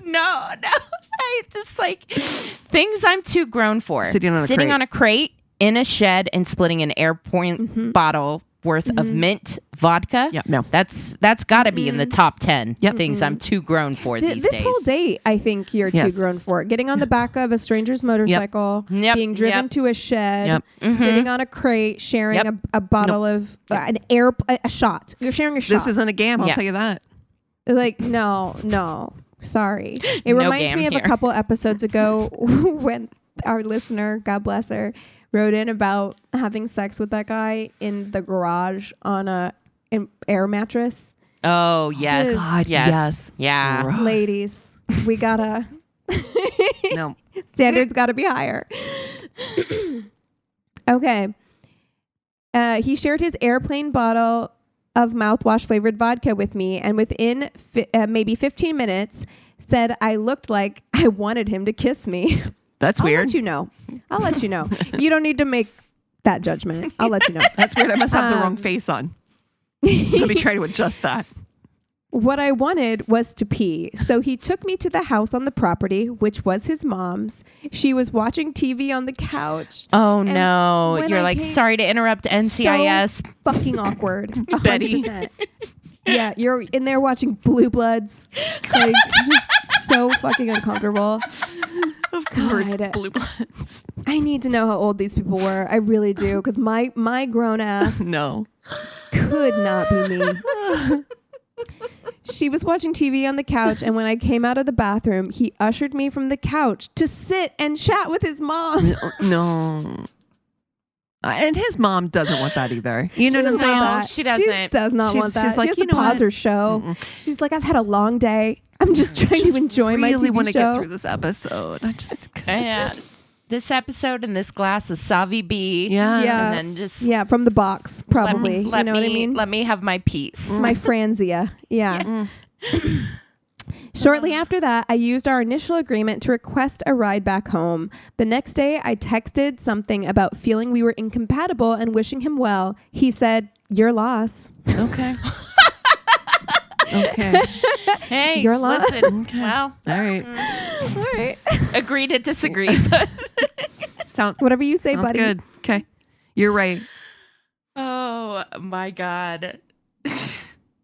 No. I just like things I'm too grown for. Sitting on a crate in a shed and splitting an airport bottle worth of mint vodka. Yeah, no. That's got to be in the top 10 things I'm too grown for these days. This whole date, I think you're too grown for. Getting on the back of a stranger's motorcycle, being driven to a shed, sitting on a crate, sharing a bottle of a shot. You're sharing a shot. This isn't a game, I'll tell you that. Like, no. Sorry. It reminds me of a couple episodes ago when our listener, God bless her, wrote in about having sex with that guy in the garage on an air mattress. Oh, yes. God, yes. Yeah. Gross. Ladies, we gotta... No. Standards gotta be higher. Okay. He shared his airplane bottle of mouthwash flavored vodka with me, and within maybe 15 minutes said I looked like I wanted him to kiss me. That's weird. I'll let you know. You don't need to make that judgment. I'll let you know. That's weird. I must have the wrong face on. Let me try to adjust that. What I wanted was to pee. So he took me to the house on the property, which was his mom's. She was watching TV on the couch. Oh, no. You're like, sorry to interrupt NCIS. So fucking awkward. 100%. Betty. Yeah, you're in there watching Blue Bloods. Like, just so fucking uncomfortable. Of course, it's Blue Bloods. I need to know how old these people were. I really do, because my grown ass could not be me. She was watching TV on the couch, and when I came out of the bathroom, he ushered me from the couch to sit and chat with his mom. No. And his mom doesn't want that either. You know what I'm saying? No, she doesn't. She does not want that. She's like, she has to pause her show. Mm-mm. She's like, I've had a long day. I'm just trying to enjoy my TV show. I really want to get through this episode. This episode and this glass of Savi B. Yeah. And then just from the box, probably. Let you know what I mean? Let me have my piece. My Franzia. Yeah. Shortly after that, I used our initial agreement to request a ride back home. The next day, I texted something about feeling we were incompatible and wishing him well. He said, "Your loss." Okay. Okay. Hey, your loss. Listen. Okay. Well, all right. All right. Agree to disagree. But whatever you say, sounds buddy. Good. Okay. You're right. Oh my God.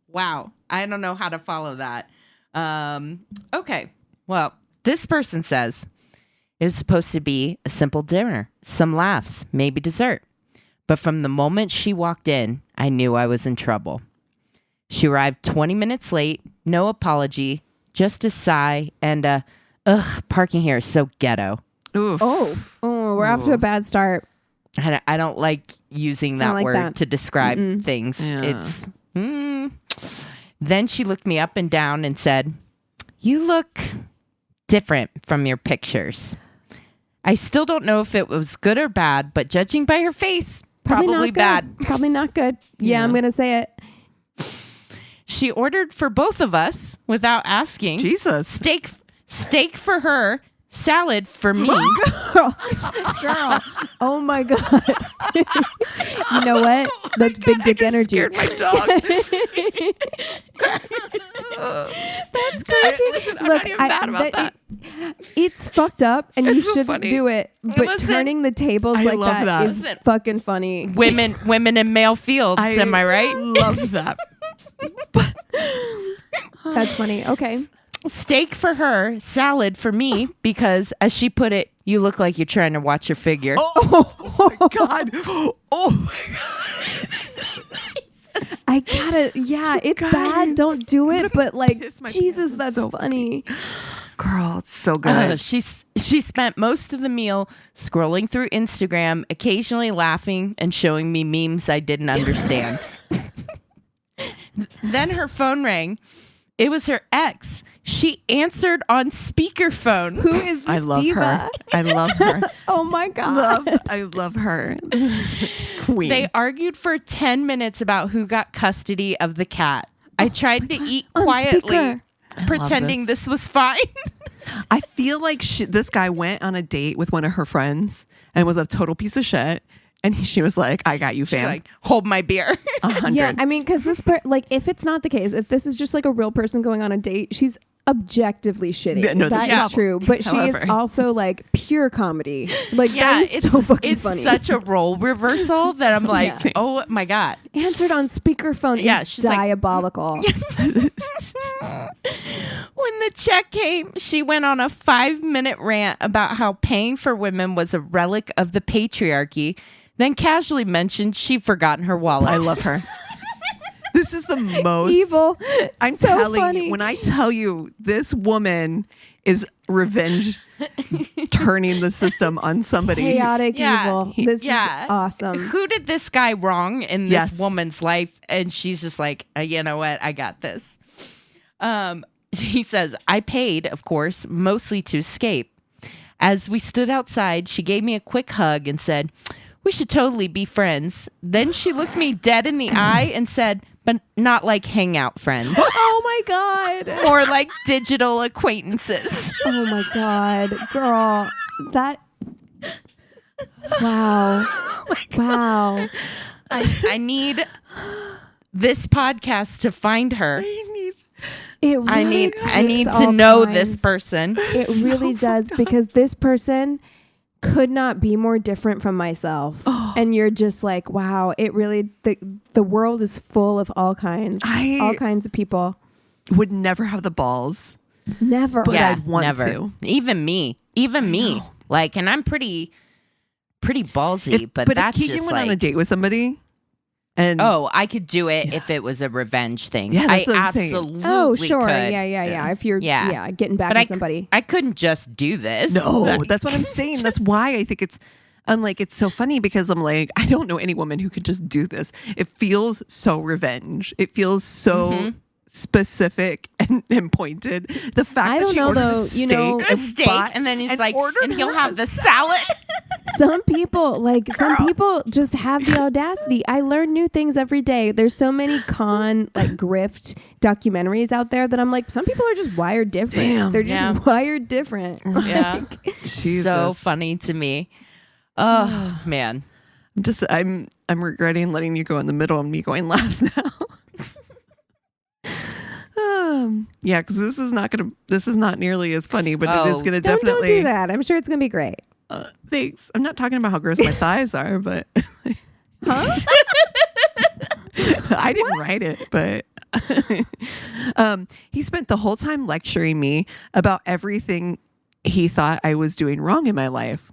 Wow. I don't know how to follow that. Okay. Well, this person says it was supposed to be a simple dinner, some laughs, maybe dessert. But from the moment she walked in, I knew I was in trouble. She arrived 20 minutes late, no apology, just a sigh and parking here is so ghetto. Oof. Oh, we're off to a bad start. I don't like using that word to describe things. Yeah. It's Then she looked me up and down and said, "You look different from your pictures." I still don't know if it was good or bad, but judging by her face, probably bad. Probably not good. Yeah, I'm going to say it. She ordered for both of us without asking. Jesus. Steak for her, salad for me. Girl. Oh my God. You know what? That's big dick energy. Scared my dog. That's crazy. Listen, I'm not even mad about that. It's fucked up, and you It's so shouldn't funny. do it. But Listen, turning the tables I like love that. is Listen. fucking funny. Women in male fields. Am I right? Love that. That's funny. Okay. Steak for her, salad for me, because as she put it, you look like you're trying to watch your figure. Oh my God. Oh my God. I gotta, it's Guys, bad. Don't do it. But like, piss my Jesus, pants. that's So funny. Girl, it's so good. She spent most of the meal scrolling through Instagram, occasionally laughing and showing me memes I didn't understand. Then her phone rang. It was her ex. She answered on speakerphone. Who is this I love diva? her. I love her. Oh my God. I love her. Queen. They argued for 10 minutes about who got custody of the cat. I tried to eat On quietly, speaker. pretending this was fine. I feel like this guy went on a date with one of her friends and was a total piece of shit. And she was like, I got you, She's fam. like, hold my beer. 100. Yeah, I mean, because like, if it's not the case, if this is just like a real person going on a date, she's objectively shitty. Yeah, no, that this is is true. But she is However. also like pure comedy. Like, Yeah, that is so fucking it's funny. such a role reversal that I'm like, Yeah. oh my God. Answered on speakerphone Yeah, is she's like- diabolical. When the check came, she went on a 5-minute rant about how paying for women was a relic of the patriarchy, then casually mentioned she'd forgotten her wallet. I love her. This is the most Evil. I'm so telling funny. you, when I tell you this woman is revenge turning the system on somebody. Chaotic Yeah. evil. This is awesome. Who did this guy wrong in this Yes. woman's life? And she's just like, you know what? I got this. He says, I paid, of course, mostly to escape. As we stood outside, she gave me a quick hug and said, we should totally be friends. Then she looked me dead in the eye and said, but not like hangout friends. Oh my God. Or like digital acquaintances. Oh my God. Girl, that. Wow. Wow. I need this podcast to find her. It really I need takes to all know kinds. this person. It really does, because this person could not be more different from myself. And you're just like, wow, it really, the world is full of all kinds of people. Would never have the balls. Never. But I'd want to. Even me. Like, and I'm pretty ballsy, but if that's Keegan just went like, on a date with somebody, and I could do it if it was a revenge thing. Yeah, that's I what I'm saying. absolutely Oh, sure. could. Yeah. If you're getting back But at somebody. I couldn't just do this. no, that's what I'm saying. That's why I think I'm like, it's so funny, because I'm like, I don't know any woman who could just do this. It feels so revenge. It feels so specific and pointed. The fact I that don't she know, ordered though, a you steak, know- A steak, and then he's like, and he'll have the salad. Some people just have the audacity. I learn new things every day. There's so many grift documentaries out there that I'm like, some people are just wired different. Damn. They're just wired different. Yeah. Jesus. So funny to me. Oh, man. I'm regretting letting you go in the middle and me going last now. Yeah, because this is not nearly as funny, but it is going to Don't definitely. do that. I'm sure it's gonna be great. Thanks. I'm not talking about how gross my thighs are, but Huh? I didn't write it, but he spent the whole time lecturing me about everything he thought I was doing wrong in my life.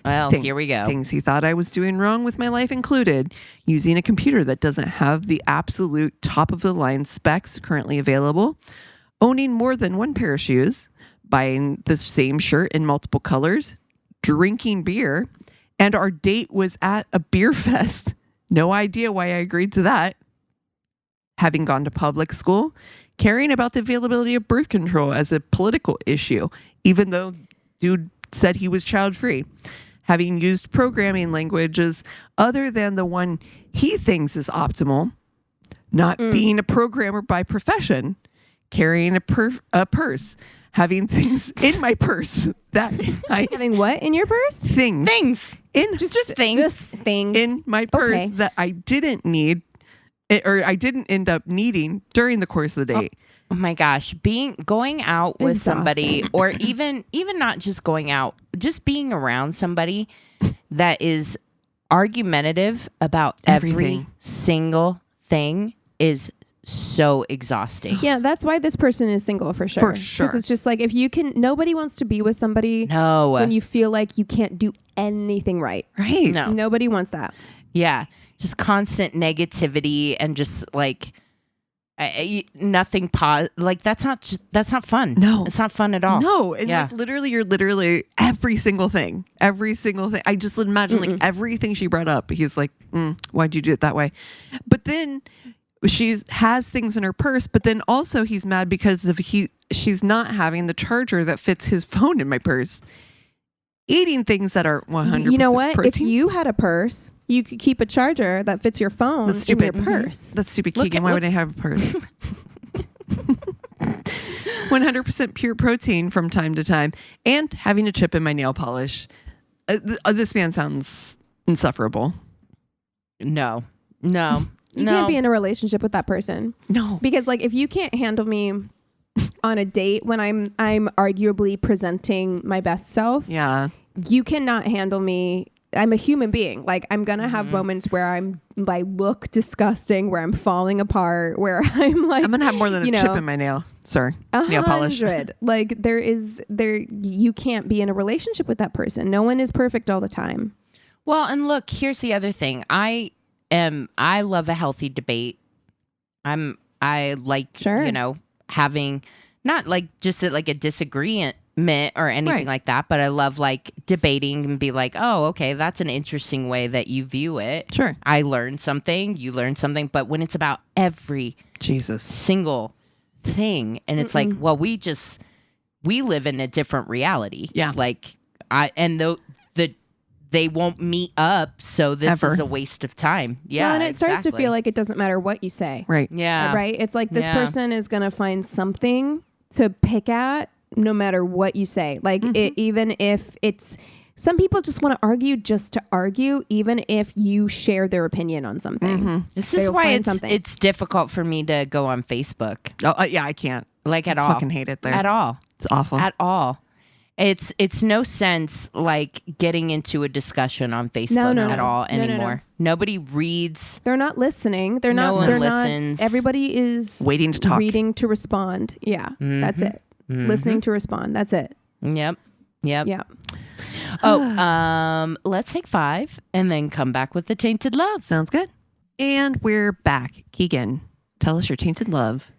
Well, here we go. Things he thought I was doing wrong with my life included using a computer that doesn't have the absolute top of the line specs currently available, owning more than one pair of shoes, buying the same shirt in multiple colors, drinking beer, and our date was at a beer fest. No idea why I agreed to that. Having gone to public school, caring about the availability of birth control as a political issue, even though dude said he was child-free. Having used programming languages other than the one he thinks is optimal, not being a programmer by profession, carrying a purse, having things in my purse that Having what in your purse? things in Just things. Just things. in my purse Okay. that I didn't need, or I didn't end up needing during the course of the date. Oh my gosh, going out with somebody, or even not just going out, just being around somebody that is argumentative about every single thing is so exhausting. Yeah, that's why this person is single for sure. For sure. Because it's just like, if you can, nobody wants to be with somebody when you feel like you can't do anything right. Right. No. Nobody wants that. Yeah. Just constant negativity and just like nothing like that's not fun. No, it's not fun at all. No. And like you're literally every single thing. I just imagine like everything she brought up. He's like, why'd you do it that way? But then she has things in her purse, but then also he's mad because she's not having the charger that fits his phone in my purse. Eating things that are 100%. You know what? Protein. If you had a purse, you could keep a charger that fits your phone in your purse. That's stupid, Keegan. Why would I have a purse? 100% pure protein from time to time, and having a chip in my nail polish. This man sounds insufferable. No. You can't be in a relationship with that person. No. Because like, if you can't handle me on a date when I'm arguably presenting my best self, you cannot handle me. I'm a human being. Like, I'm gonna have moments where I'm like look disgusting, where I'm falling apart, where I'm like, I'm gonna have more than a chip in my nail. Sorry, nail polish. Like you can't be in a relationship with that person. No one is perfect all the time. Well, and look, here's the other thing. I love a healthy debate. I like having not like just like a disagreement or anything like that, but I love like debating and be like, oh, okay, that's an interesting way that you view it. Sure. I learned something, you learned something, but when it's about every single thing, and it's like, well, we live in a different reality. Yeah. Like they won't meet up, so this is a waste of time. Yeah. Well, and it starts to feel like it doesn't matter what you say. Right. Yeah. Right. It's like this person is going to find something to pick at no matter what you say. Like even if it's, some people just want to argue just to argue, even if you share their opinion on something. This is why it's difficult for me to go on Facebook. Oh, yeah, I can't. Like at all. I fucking hate it there. At all. It's awful. At all. It's no sense like getting into a discussion on Facebook at all anymore. No. Nobody reads. They're not listening. They're no not. one They're listens. Not. Everybody is waiting to talk. Reading to respond. Yeah, that's it. Listening to respond. That's it. Yep. Yeah. Oh, let's take 5 and then come back with the Tainted Love. Sounds good. And we're back. Keegan, tell us your Tainted Love.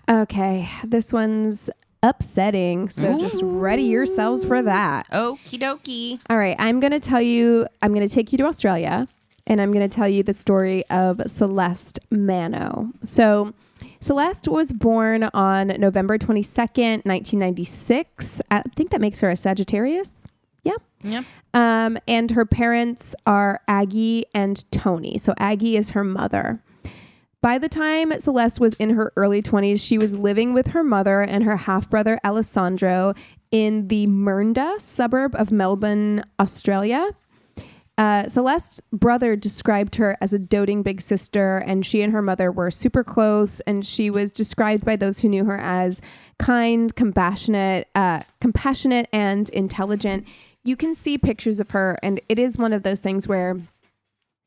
Okay, this one's upsetting, so just ready yourselves for that. Okie dokie. All right, I'm going to take you to Australia, and I'm going to tell you the story of Celeste Manno. So Celeste was born on November 22nd, 1996. I think that makes her a Sagittarius. Yeah. And her parents are Aggie and Tony. So Aggie is her mother. By the time Celeste was in her early 20s, she was living with her mother and her half-brother Alessandro in the Mernda suburb of Melbourne, Australia. Celeste's brother described her as a doting big sister, and she and her mother were super close, and she was described by those who knew her as kind, compassionate, and intelligent. You can see pictures of her, and it is one of those things where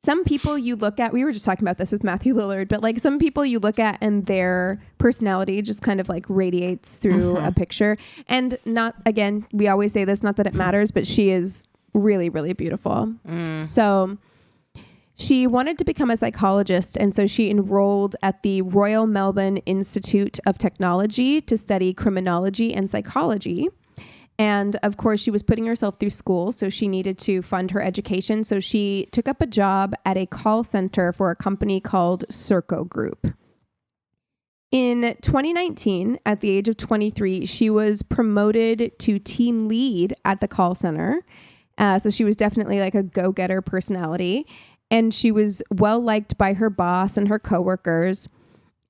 some people you look at, we were just talking about this with Matthew Lillard, but like some people you look at and their personality just kind of like radiates through a picture. And not, again, we always say this, not that it matters, but she is really, really beautiful. So she wanted to become a psychologist, and so she enrolled at the Royal Melbourne Institute of Technology to study criminology and psychology. And of course, she was putting herself through school, so she needed to fund her education. So she took up a job at a call center for a company called Serco Group. In 2019, at the age of 23, she was promoted to team lead at the call center. So she was definitely like a go-getter personality. And she was well liked by her boss and her coworkers.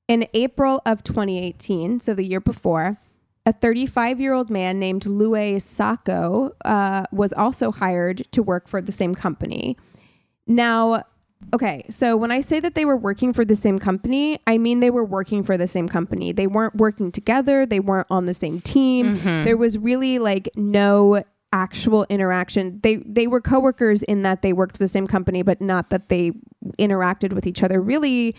In April of 2018, so the year before, a 35-year-old man named Louis Sacco was also hired to work for the same company. Now, Okay, so when I say that they were working for the same company, I mean they were working for the same company. They weren't working together. They weren't on the same team. There was really like no actual interaction. They were coworkers in that they worked for the same company, but not that they interacted with each other really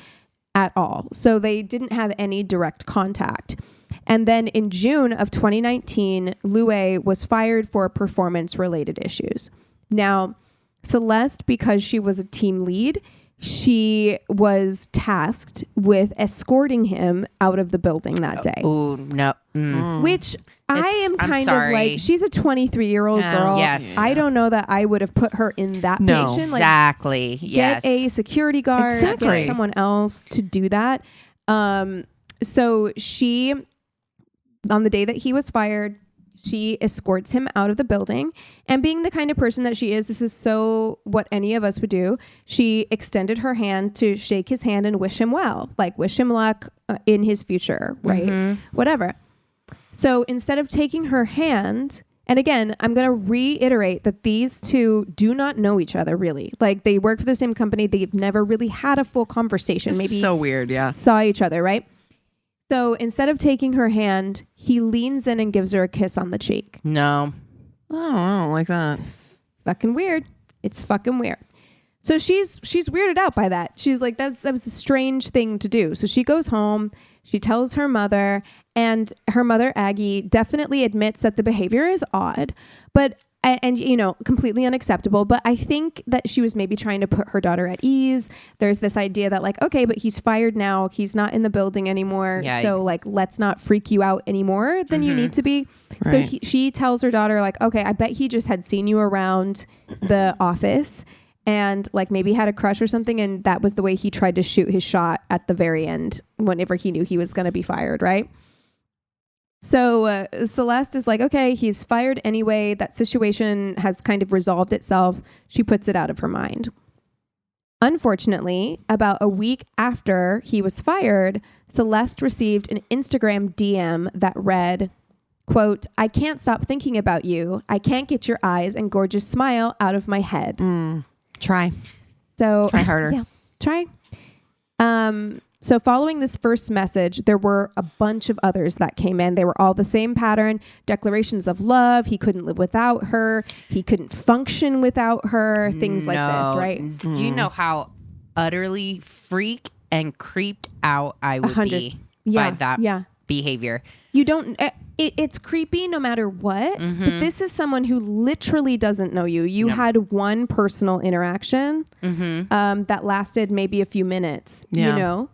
at all. So they didn't have any direct contact. And then in June of 2019, Lue was fired for performance-related issues. Now, Celeste, because she was a team lead, she was tasked with escorting him out of the building that day. Oh, no. Which I am kind of sorry. like, she's a 23-year-old girl. Yes. I don't know that I would have put her in that position. Like, Exactly. Yes. get a security guard, Exactly. get someone else to do that. So she, on the day that he was fired, she escorts him out of the building, and being the kind of person that she is, this is so what any of us would do. She extended her hand to shake his hand and wish him well, like wish him luck in his future, right? Whatever. So instead of taking her hand, and again, I'm going to reiterate that these two do not know each other really. Like they work for the same company. They've never really had a full conversation. This Maybe is so weird. Yeah. saw each other, right? So instead of taking her hand, he leans in and gives her a kiss on the cheek. No. Oh, I don't like that. Fucking weird. It's fucking weird. So she's weirded out by that. She's like, that was a strange thing to do. So she goes home. She tells her mother, and her mother, Aggie, definitely admits that the behavior is odd, but and you know, completely unacceptable. But I think that she was maybe trying to put her daughter at ease. There's this idea that like, okay, but he's fired now. He's not in the building anymore. Yeah. So like, let's not freak you out anymore than you need to be. Right. So she tells her daughter like, okay, I bet he just had seen you around the office and like maybe had a crush or something. And that was the way he tried to shoot his shot at the very end whenever he knew he was going to be fired. Right. So Celeste is like, okay, he's fired anyway. That situation has kind of resolved itself. She puts it out of her mind. Unfortunately, about a week after he was fired, Celeste received an Instagram DM that read, quote, "I can't stop thinking about you. I can't get your eyes and gorgeous smile out of my head." Try. So Try harder. Yeah, try. So following this first message, there were a bunch of others that came in. They were all the same pattern, declarations of love. He couldn't live without her. He couldn't function without her. Things like this, right? Do you know how utterly freak and creeped out I would 100. be Yeah, by that yeah. behavior? You don't, it's creepy no matter what, but this is someone who literally doesn't know you. You had one personal interaction that lasted maybe a few minutes, Yeah. you know?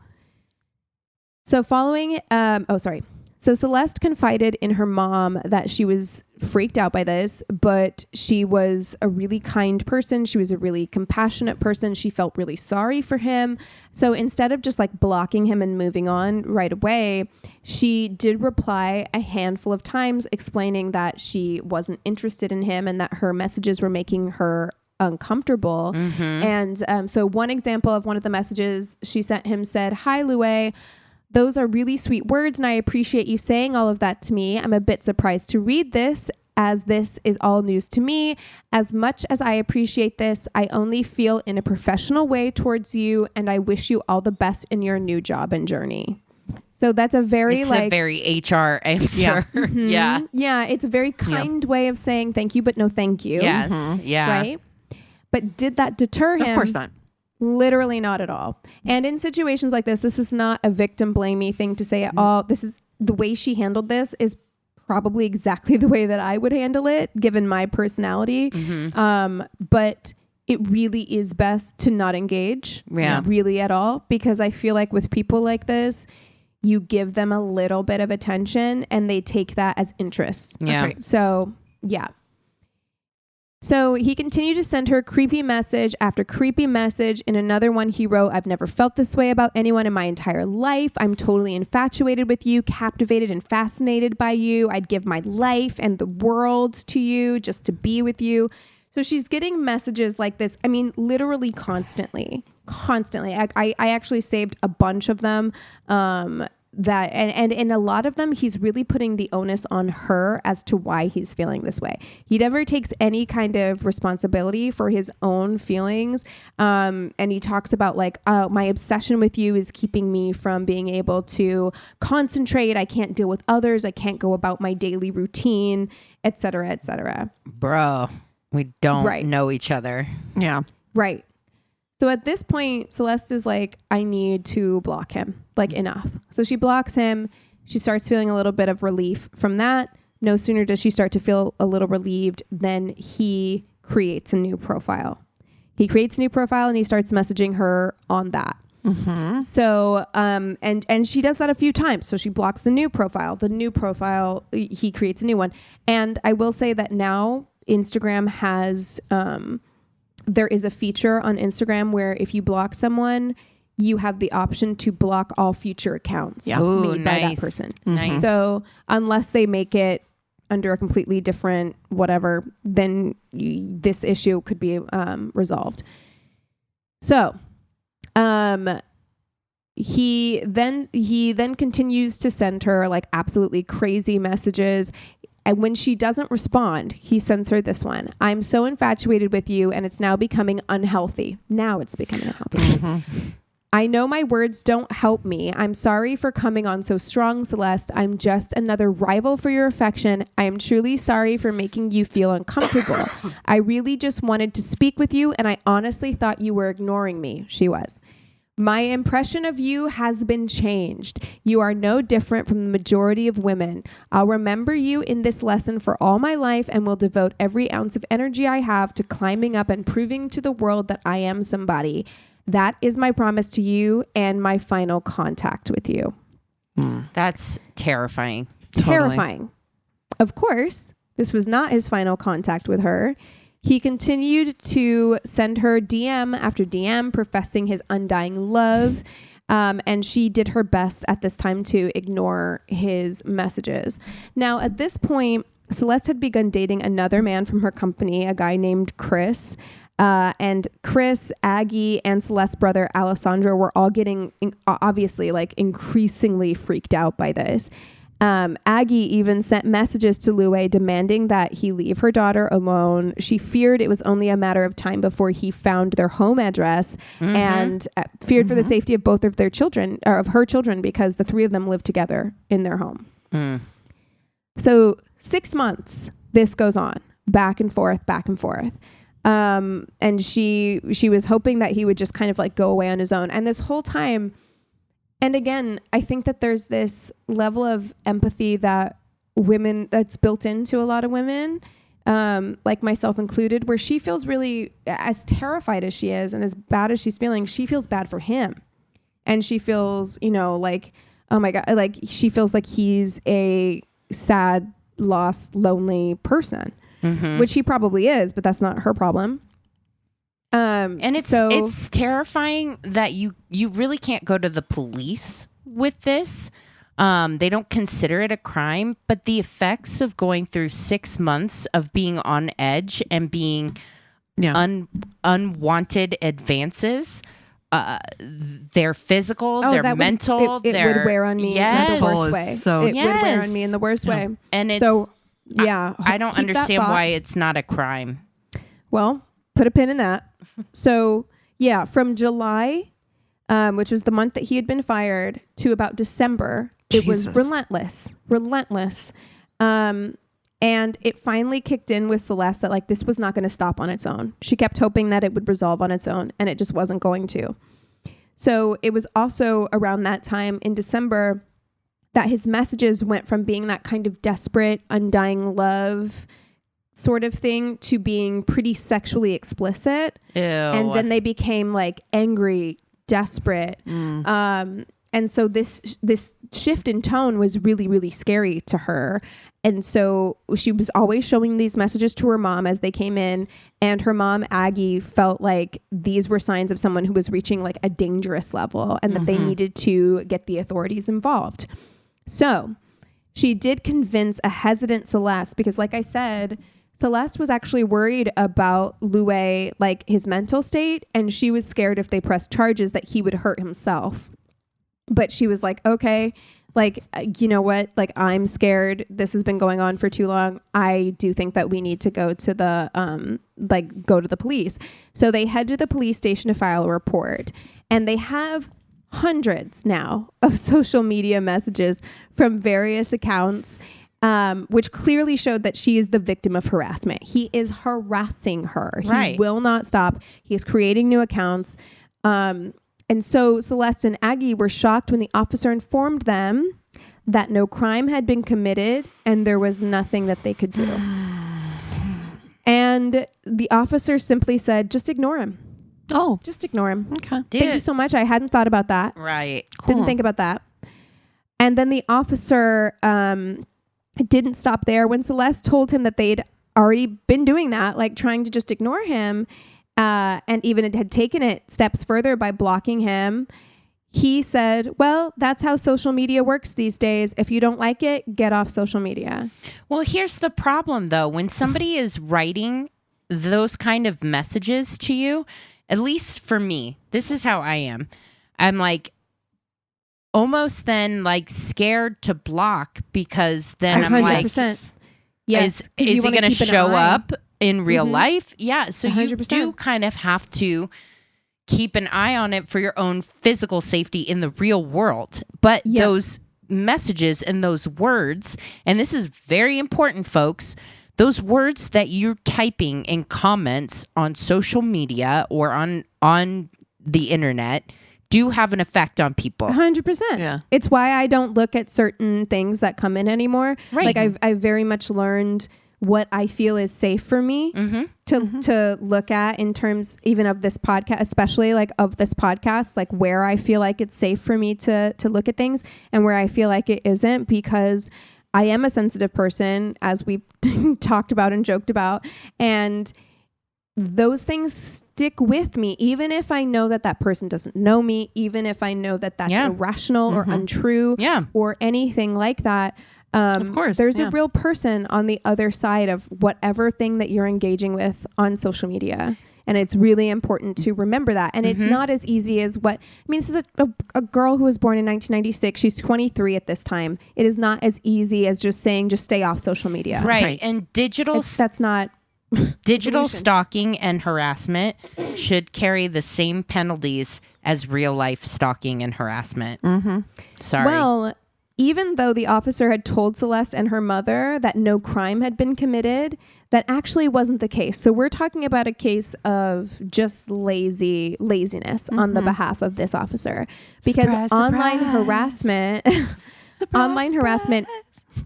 So So Celeste confided in her mom that she was freaked out by this, but she was a really kind person. She was a really compassionate person. She felt really sorry for him. So instead of just like blocking him and moving on right away, she did reply a handful of times explaining that she wasn't interested in him and that her messages were making her uncomfortable. And so one example of one of the messages she sent him said, "Hi, Lue. Those are really sweet words, and I appreciate you saying all of that to me. I'm a bit surprised to read this, as this is all news to me. As much as I appreciate this, I only feel in a professional way towards you, and I wish you all the best in your new job and journey." So that's a very It's a very HR answer. Yeah. Yeah, it's a very kind way of saying thank you, but no thank you. Yes. Yeah. Right? But did that deter him? Of course not. Literally not at all. And in situations like this is not a victim blamey thing to say at all. This is the way she handled this is probably exactly the way that I would handle it given my personality. But it really is best to not engage really at all, because I feel like with people like this, you give them a little bit of attention and they take that as interest. Yeah. That's right. So, yeah. So he continued to send her creepy message after creepy message. In another one, he wrote, "I've never felt this way about anyone in my entire life. I'm totally infatuated with you, captivated and fascinated by you. I'd give my life and the world to you just to be with you." So she's getting messages like this. I mean, literally constantly. I actually saved a bunch of them. that, and in a lot of them, he's really putting the onus on her as to why he's feeling this way. He never takes any kind of responsibility for his own feelings. And he talks about like, my obsession with you is keeping me from being able to concentrate. I can't deal with others. I can't go about my daily routine, et cetera, et cetera. Bro, we don't know each other. Yeah. Right. So at this point, Celeste is like, I need to block him, like enough. So she blocks him. She starts feeling a little bit of relief from that. No sooner does she start to feel a little relieved than he creates a new profile. He creates a new profile and he starts messaging her on that. Mm-hmm. So, and she does that a few times. So she blocks the new profile, he creates a new one. And I will say that now Instagram has, there is a feature on Instagram where if you block someone, you have the option to block all future accounts made by that person. Nice. So unless they make it under a completely different whatever, then this issue could be resolved. So he then continues to send her like absolutely crazy messages. And when she doesn't respond, he sends her this one. I'm so infatuated with you and it's now becoming unhealthy. Now it's becoming unhealthy. Mm-hmm. I know my words don't help me. I'm sorry for coming on so strong, Celeste. I'm just another rival for your affection. I am truly sorry for making you feel uncomfortable. I really just wanted to speak with you and I honestly thought you were ignoring me. She was. My impression of you has been changed. You are no different from the majority of women. I'll remember you in this lesson for all my life and will devote every ounce of energy I have to climbing up and proving to the world that I am somebody. That is my promise to you and my final contact with you. That's terrifying. Terrifying. Of course, this was not his final contact with her. He continued to send her DM after DM, professing his undying love. And she did her best at this time to ignore his messages. Now, at this point, Celeste had begun dating another man from her company, a guy named Chris. And Chris, Aggie, and Celeste's brother, Alessandro, were all getting obviously like increasingly freaked out by this. Aggie even sent messages to Louie demanding that he leave her daughter alone. She feared it was only a matter of time before he found their home address and feared for the safety of both of their children, or of her children, because the three of them lived together in their home. So 6 months, this goes on back and forth, back and forth. And she was hoping that he would just kind of like go away on his own. And this whole time, and again, I think that there's this level of empathy that's built into a lot of women, like myself included, where she feels really, as terrified as she is and as bad as she's feeling, she feels bad for him. And she feels, like, oh my God, like she feels like he's a sad, lost, lonely person, which he probably is, but that's not her problem. And it's terrifying that you really can't go to the police with this. They don't consider it a crime, but the effects of going through 6 months of being on edge and being unwanted advances, they're physical, they're mental. It would wear on me in the worst way. It would wear on me in the worst way. And it's, I don't understand why it's not a crime. Well, put a pin in that. So from July, which was the month that he had been fired, to about December, it was relentless. And it finally kicked in with Celeste that like this was not going to stop on its own. She kept hoping that it would resolve on its own, and it just wasn't going to. So it was also around that time in December that his messages went from being that kind of desperate, undying love sort of thing to being pretty sexually explicit. Ew. And then they became like angry, desperate. And so this shift in tone was really, really scary to her. And so she was always showing these messages to her mom as they came in. And her mom, Aggie, felt like these were signs of someone who was reaching like a dangerous level and that they needed to get the authorities involved. So she did convince a hesitant Celeste, because like I said, Celeste was actually worried about Louie, like his mental state. And she was scared if they pressed charges that he would hurt himself. But she was like, okay, like, you know what? Like, I'm scared. This has been going on for too long. I do think that we need to go to the, go to the police. So they head to the police station to file a report, and they have hundreds now of social media messages from various accounts, which clearly showed that she is the victim of harassment. He is harassing her. He will not stop. He is creating new accounts. And so Celeste and Aggie were shocked when the officer informed them that no crime had been committed and there was nothing that they could do. And the officer simply said, just ignore him. Oh, just ignore him. Okay. Thank you so much. I hadn't thought about that. Right. Cool. Didn't think about that. And then the officer didn't stop there. When Celeste told him that they'd already been doing that, like trying to just ignore him, and even it had taken it steps further by blocking him, he said, well, that's how social media works these days. If you don't like it, get off social media. Well, here's the problem, though. When somebody is writing those kind of messages to you, at least for me, this is how I am. I'm like almost then like scared to block, because then 100%. I'm like, yes, is he going to show up in real life? Yeah. So 100%. You do kind of have to keep an eye on it for your own physical safety in the real world. But those messages and those words, and this is very important, folks, those words that you're typing in comments on social media or on the internet do have an effect on people. 100%. Yeah. It's why I don't look at certain things that come in anymore. Right. Like I've very much learned what I feel is safe for me to look at in terms even of this podcast, especially like of this podcast, like where I feel like it's safe for me to look at things and where I feel like it isn't, because I am a sensitive person, as we talked about and joked about, and those things stick with me, even if I know that that person doesn't know me, even if I know that that's irrational or untrue or anything like that. Of course, there's a real person on the other side of whatever thing that you're engaging with on social media. And it's really important to remember that. And it's not as easy as this is a girl who was born in 1996. She's 23 at this time. It is not as easy as just saying, just stay off social media. Right. And that's not digital stalking and harassment should carry the same penalties as real life stalking and harassment. Sorry. Well, even though the officer had told Celeste and her mother that no crime had been committed, that actually wasn't the case. So we're talking about a case of just laziness on the behalf of this officer, because online harassment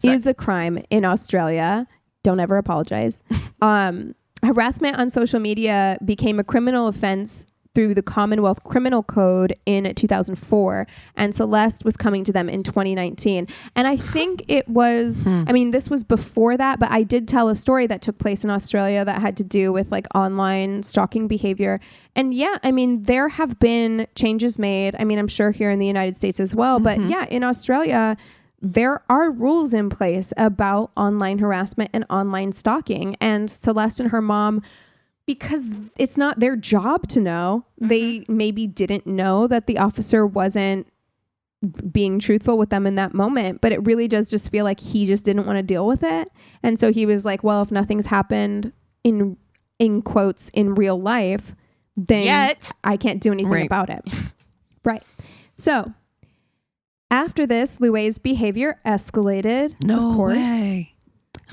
is a crime in Australia. Don't ever apologize. Harassment on social media became a criminal offense through the Commonwealth Criminal Code in 2004, and Celeste was coming to them in 2019. And I think it was, this was before that, but I did tell a story that took place in Australia that had to do with like online stalking behavior. And there have been changes made. I'm sure here in the United States as well, but in Australia, there are rules in place about online harassment and online stalking. And Celeste and her mom, because it's not their job to know, they maybe didn't know that the officer wasn't being truthful with them in that moment, but it really does just feel like he just didn't want to deal with it. And so he was like, well, if nothing's happened in quotes in real life, then I can't do anything about it. Right. So after this, Louis's behavior escalated. No of course. way.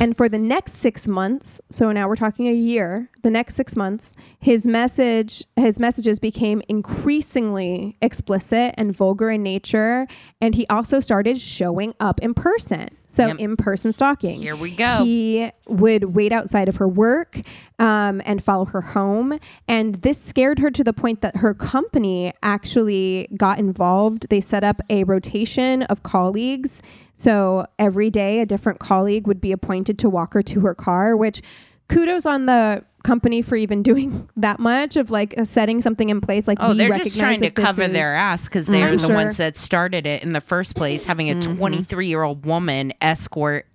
And for the next 6 months, so now we're talking a year, the next 6 months, his messages became increasingly explicit and vulgar in nature. And he also started showing up in person. So in-person stalking. Here we go. He would wait outside of her work and follow her home. And this scared her to the point that her company actually got involved. They set up a rotation of colleagues. So every day a different colleague would be appointed to walk her to her car, which kudos on the company for even doing that much of like setting something in place. Like, they're just trying to cover their ass because they're the ones that started it in the first place, having a 23-year-old woman escort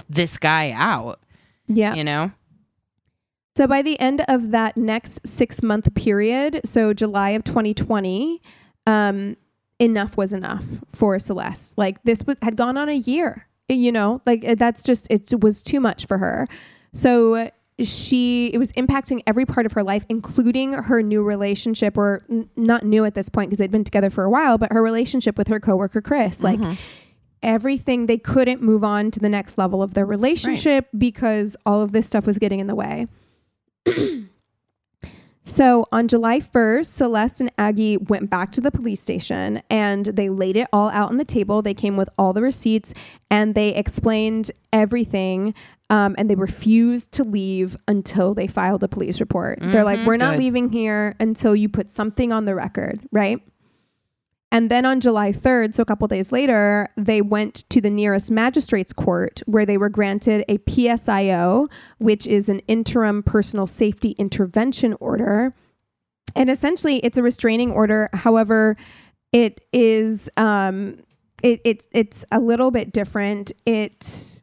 this guy out. Yeah. So by the end of that next 6 month period, so July of 2020, enough was enough for Celeste. Like this had gone on a year, you know, like that's just, it was too much for her. So it was impacting every part of her life, including her new relationship, or not new at this point because they'd been together for a while, but her relationship with her coworker, Chris. Like everything, they couldn't move on to the next level of their relationship because all of this stuff was getting in the way. So on July 1st, Celeste and Aggie went back to the police station and they laid it all out on the table. They came with all the receipts and they explained everything. And they refused to leave until they filed a police report. They're like, we're not leaving here until you put something on the record, right? And then on July 3rd, so a couple days later, they went to the nearest magistrate's court where they were granted a PSIO, which is an interim personal safety intervention order. And essentially it's a restraining order. However, it is, it's a little bit different. It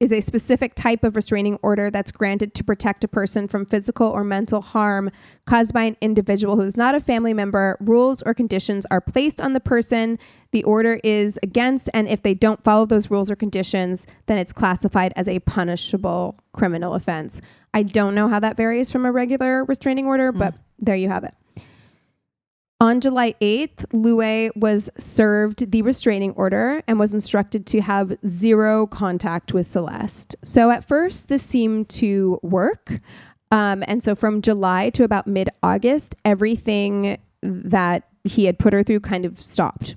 is a specific type of restraining order that's granted to protect a person from physical or mental harm caused by an individual who is not a family member. Rules or conditions are placed on the person the order is against, and if they don't follow those rules or conditions, then it's classified as a punishable criminal offense. I don't know how that varies from a regular restraining order, but there you have it. On July 8th, Louie was served the restraining order and was instructed to have zero contact with Celeste. So at first, this seemed to work. And so from July to about mid-August, everything that he had put her through kind of stopped.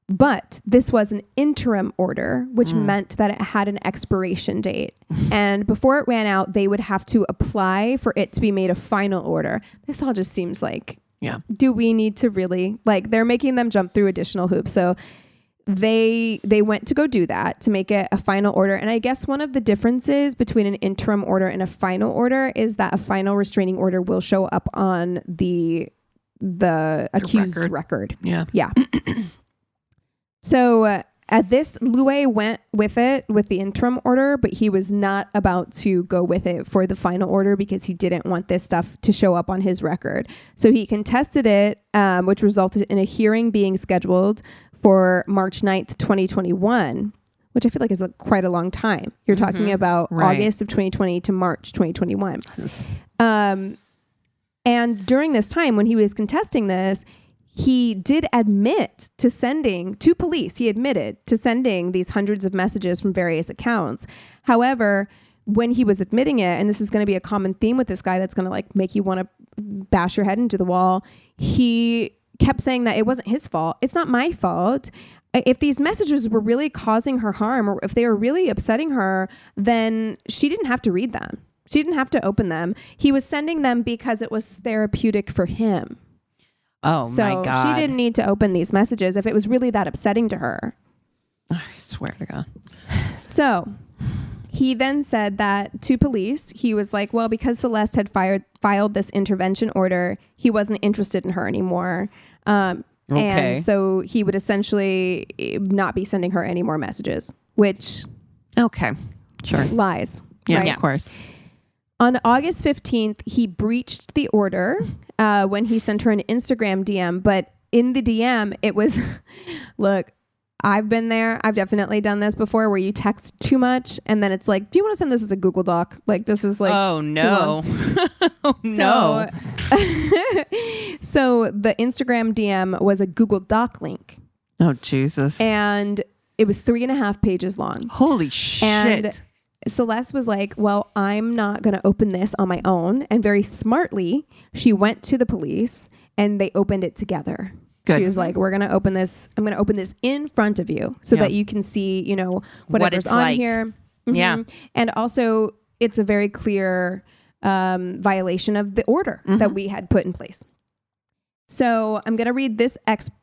But this was an interim order, which meant that it had an expiration date. And before it ran out, they would have to apply for it to be made a final order. This all just seems like... Yeah. Do we need to really, like, they're making them jump through additional hoops. So they went to go do that to make it a final order. And I guess one of the differences between an interim order and a final order is that a final restraining order will show up on the accused record. Yeah. Yeah. So at this, Louie went with the interim order, but he was not about to go with it for the final order because he didn't want this stuff to show up on his record. So he contested it, which resulted in a hearing being scheduled for March 9th, 2021, which I feel like is quite a long time. You're talking about August of 2020 to March 2021. And during this time when he was contesting this, he did admit to sending to police. He admitted to sending these hundreds of messages from various accounts. However, when he was admitting it, and this is going to be a common theme with this guy that's going to like make you want to bash your head into the wall, he kept saying that it wasn't his fault. It's not my fault. If these messages were really causing her harm, or if they were really upsetting her, then she didn't have to read them. She didn't have to open them. He was sending them because it was therapeutic for him. Oh, so my God. She didn't need to open these messages if it was really that upsetting to her. I swear to God. So he then said that to police, he was like, well, because Celeste had filed this intervention order, he wasn't interested in her anymore. And so he would essentially not be sending her any more messages, which... Okay. Sure. Lies. Yeah, right? Of course. On August 15th, he breached the order when he sent her an Instagram DM. But in the DM, it was, look, I've been there. I've definitely done this before where you text too much. And then it's like, do you want to send this as a Google Doc? Like, this is like... Oh, no. Oh, no. So the Instagram DM was a Google Doc link. Oh, Jesus. And it was 3.5 pages long. Holy shit. And Celeste was like, well, I'm not going to open this on my own. And very smartly, she went to the police and they opened it together. Good. She was like, we're going to open this. I'm going to open this in front of you so that you can see, you know, whatever's on like. Here. Mm-hmm. Yeah. And also it's a very clear violation of the order that we had put in place. So I'm going to read this.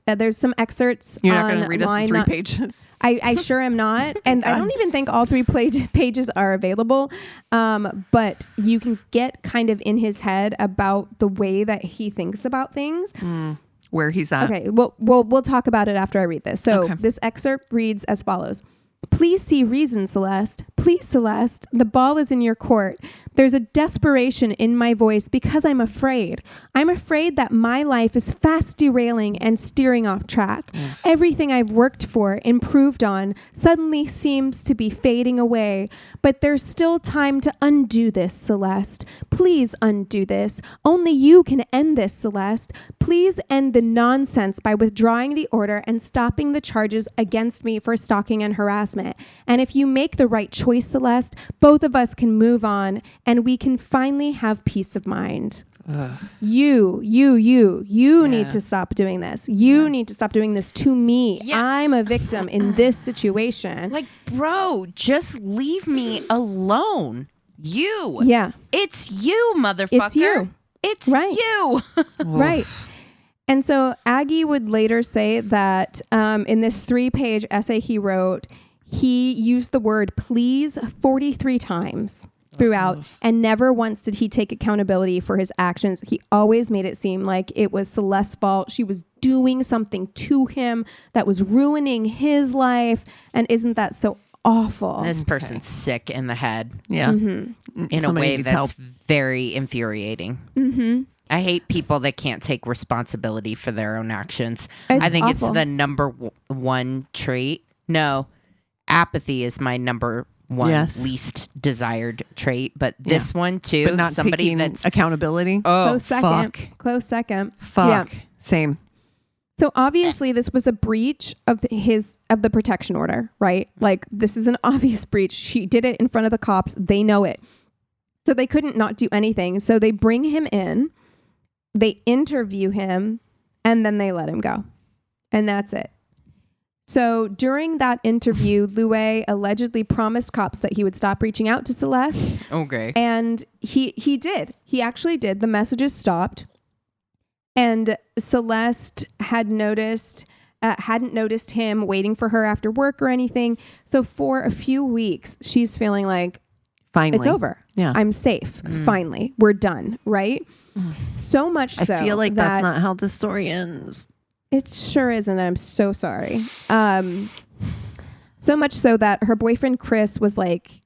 There's some excerpts. You're not going to read us the 3 pages. I sure am not. And I don't even think all 3 pages are available. But you can get kind of in his head about the way that he thinks about things. Where he's at. Okay. Well, we'll talk about it after I read this. So this excerpt reads as follows. Please see reason, Celeste. Please, Celeste. The ball is in your court. There's a desperation in my voice because I'm afraid. I'm afraid that my life is fast derailing and steering off track. Everything I've worked for, improved on, suddenly seems to be fading away. But there's still time to undo this, Celeste. Please undo this. Only you can end this, Celeste. Please end the nonsense by withdrawing the order and stopping the charges against me for stalking and harassment. And if you make the right choice, Celeste, both of us can move on and we can finally have peace of mind. You need to stop doing this. You need to stop doing this to me. Yeah. I'm a victim in this situation. Like, bro, just leave me alone. You. Yeah. It's you, motherfucker. It's you. It's right. you. Right. And so Aggie would later say that in this 3-page essay he wrote, he used the word please 43 times throughout, and never once did he take accountability for his actions. He always made it seem like it was Celeste's fault. She was doing something to him that was ruining his life. And isn't that so awful? This person's sick in the head. Yeah. In a way that's very infuriating. I hate people that can't take responsibility for their own actions. I think awful. It's the number one trait. No, apathy is my number one least desired trait, but this one too. But not somebody taking that's accountability. Close second. Fuck. Close second. Fuck. Yeah. Same. So obviously this was a breach of the protection order, right? Like this is an obvious breach. She did it in front of the cops. They know it. So they couldn't not do anything. So they bring him in, they interview him, and then they let him go. And that's it. So during that interview, Louis allegedly promised cops that he would stop reaching out to Celeste. Okay. And he did. He actually did. The messages stopped. And Celeste hadn't noticed him waiting for her after work or anything. So for a few weeks, she's feeling like, finally, it's over. Yeah. I'm safe. Finally, we're done. Right? So much so I feel like that's not how the story ends. It sure isn't. I'm so sorry. So much so that her boyfriend, Chris, was like,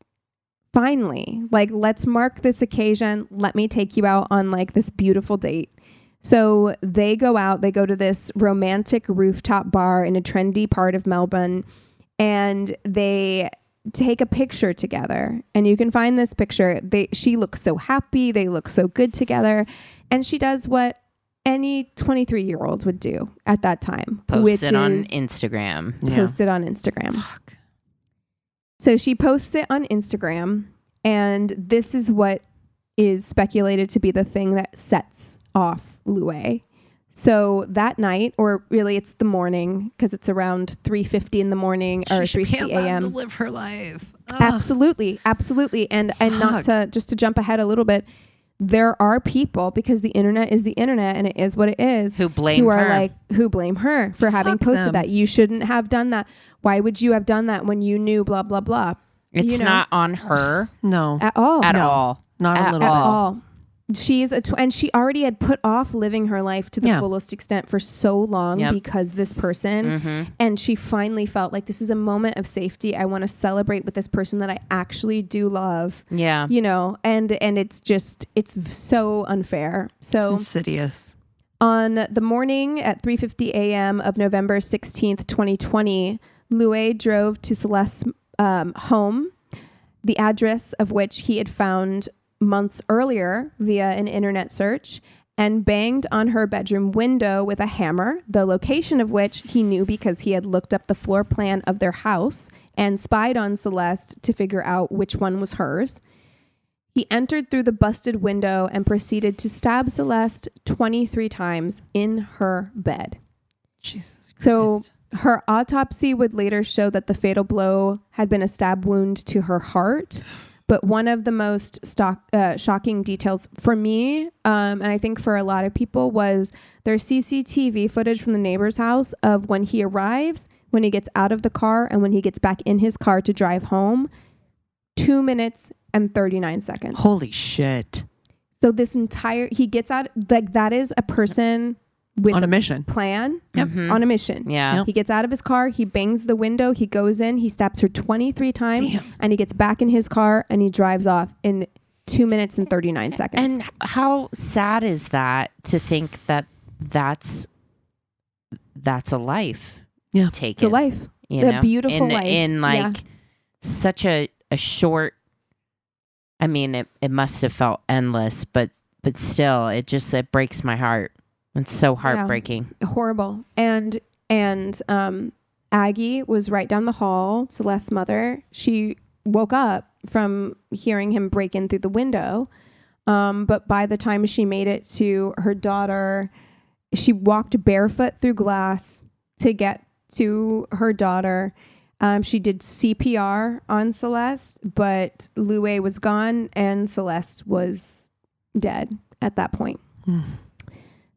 finally, like, let's mark this occasion. Let me take you out on like this beautiful date. So they go out, they go to this romantic rooftop bar in a trendy part of Melbourne, and they take a picture together. And you can find this picture. She looks so happy. They look so good together. And she does what any 23-year-old would do at that time. Post it on Instagram. Post it on Instagram. Fuck. So she posts it on Instagram, and this is what is speculated to be the thing that sets off Louis. So that night, or really it's the morning, because it's around 3:50 in the morning or 3:50 a.m. to live her life. Ugh. Absolutely. And not to just to jump ahead a little bit. There are people, because the internet is the internet and it is what it is, who blame her for having posted that. You shouldn't have done that. Why would you have done that when you knew blah, blah, blah? It's not on her. No. At all. At all. Not a little at bit. all. She's and she already had put off living her life to the fullest extent for so long because this person, and she finally felt like this is a moment of safety. I want to celebrate with this person that I actually do love. Yeah. And it's so unfair. So it's insidious. On the morning at 3:50 a.m. of November 16th, 2020, Louis drove to Celeste's home, the address of which he had found months earlier via an internet search, and banged on her bedroom window with a hammer, the location of which he knew because he had looked up the floor plan of their house and spied on Celeste to figure out which one was hers. He entered through the busted window and proceeded to stab Celeste 23 times in her bed. Jesus Christ. So her autopsy would later show that the fatal blow had been a stab wound to her heart. But one of the most shocking details for me, and I think for a lot of people, was there's CCTV footage from the neighbor's house of when he arrives, when he gets out of the car, and when he gets back in his car to drive home. 2 minutes and 39 seconds. Holy shit. So he gets out, like that is a person with on a mission plan on a mission. Yeah. Yep. He gets out of his car, he bangs the window, he goes in, he stabs her 23 times. Damn. And he gets back in his car and he drives off in 2 minutes and 39 seconds. And how sad is that to think that that's a life taken? It's a life. You beautiful life. In like such a short, I mean, it must have felt endless, but still, it breaks my heart. It's so heartbreaking. Yeah. Horrible. And Aggie was right down the hall, Celeste's mother. She woke up from hearing him break in through the window. But by the time she made it to her daughter, she walked barefoot through glass to get to her daughter. She did CPR on Celeste, but Louie was gone and Celeste was dead at that point.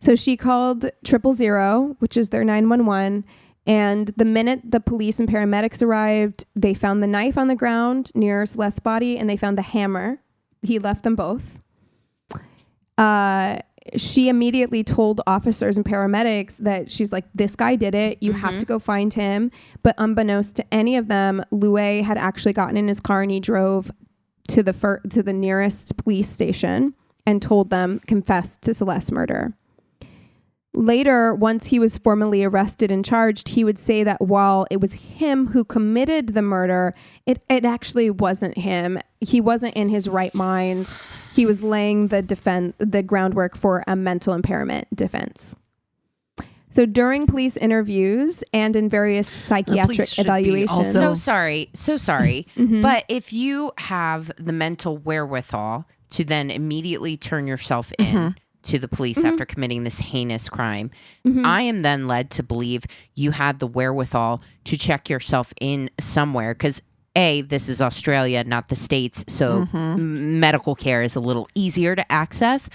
So she called 000, which is their 911. And the minute the police and paramedics arrived, they found the knife on the ground near Celeste's body and they found the hammer. He left them both. She immediately told officers and paramedics that she's like, this guy did it. You have to go find him. But unbeknownst to any of them, Louie had actually gotten in his car and he drove to the nearest police station and told them, confess to Celeste's murder. Later, once he was formally arrested and charged, he would say that while it was him who committed the murder, it actually wasn't him. He wasn't in his right mind. He was laying the groundwork for a mental impairment defense. So during police interviews and in various psychiatric evaluations. So sorry. But if you have the mental wherewithal to then immediately turn yourself in to the police after committing this heinous crime, I am then led to believe you had the wherewithal to check yourself in somewhere because this is Australia, not the States, so medical care is a little easier to access.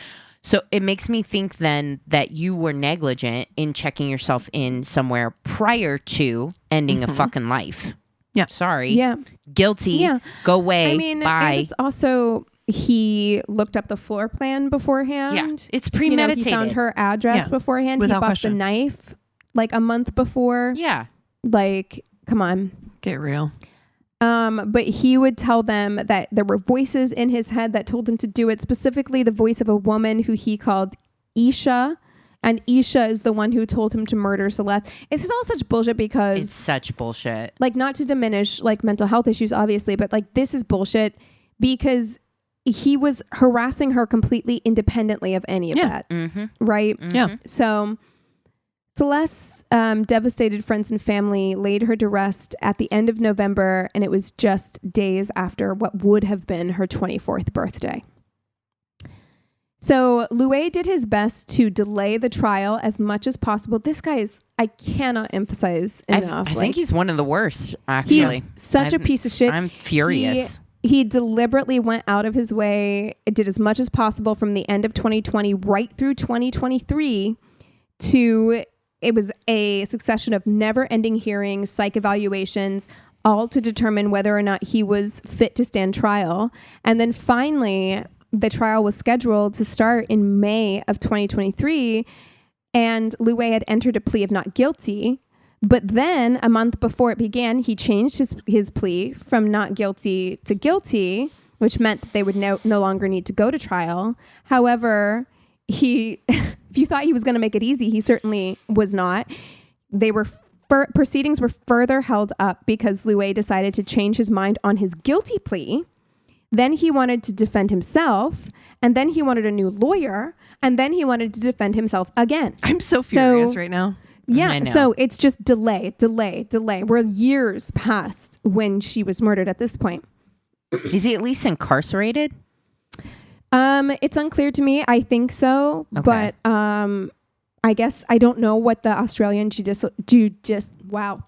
So it makes me think then that you were negligent in checking yourself in somewhere prior to ending a fucking life. Yeah. Sorry. Yeah. Guilty. Yeah. Go away. I mean, bye. And it's also, he looked up the floor plan beforehand. Yeah. It's premeditated. He found her address beforehand. Without he bought question. the knife like a month before. Yeah. Like, come on. Get real. But he would tell them that there were voices in his head that told him to do it, specifically the voice of a woman who he called Isha. And Isha is the one who told him to murder Celeste. It's all such bullshit because... It's such bullshit. Like, not to diminish, like, mental health issues, obviously, but, like, this is bullshit because he was harassing her completely independently of any of that. Right? Yeah. So... Celeste's devastated friends and family laid her to rest at the end of November, and it was just days after what would have been her 24th birthday. So Louie did his best to delay the trial as much as possible. This guy is, I cannot emphasize enough. I think he's one of the worst, actually. He's such a piece of shit. I'm furious. He deliberately went out of his way, did as much as possible from the end of 2020 right through 2023 to... It was a succession of never-ending hearings, psych evaluations, all to determine whether or not he was fit to stand trial. And then finally, the trial was scheduled to start in May of 2023, and Louie had entered a plea of not guilty. But then, a month before it began, he changed his plea from not guilty to guilty, which meant that they would no longer need to go to trial. However... if you thought he was going to make it easy, he certainly was not. Proceedings were further held up because Louie decided to change his mind on his guilty plea. Then he wanted to defend himself, and then he wanted a new lawyer, and then he wanted to defend himself again. I'm so furious right now. Yeah, so it's just delay. We're years past when she was murdered at this point. Is he at least incarcerated? It's unclear to me. I think so, Okay. but I guess I don't know what the Australian judicial. You know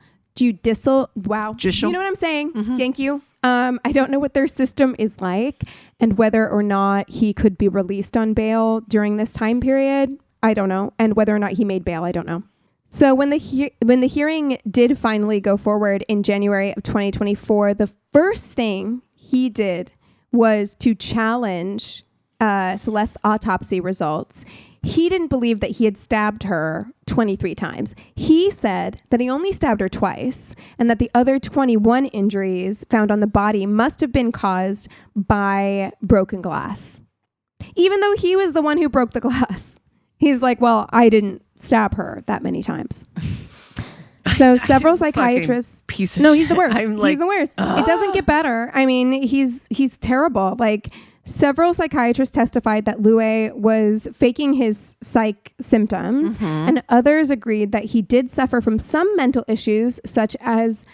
what I'm saying? Thank you. I don't know what their system is like and whether or not he could be released on bail during this time period. I don't know, and whether or not he made bail, I don't know. So when the hearing did finally go forward in January of 2024, the first thing he did was to challenge Celeste's autopsy results. he didn't believe that he had stabbed her 23 times. He said that he only stabbed her twice and that the other 21 injuries found on the body must have been caused by broken glass. Even though he was the one who broke the glass. He's like, well, I didn't stab her that many times. So several psychiatrists. Piece of no, he's shit. the worst. I'm like, he's the worst. It doesn't get better. I mean, he's terrible. Like several psychiatrists testified that Louis was faking his psych symptoms, and others agreed that he did suffer from some mental issues, such as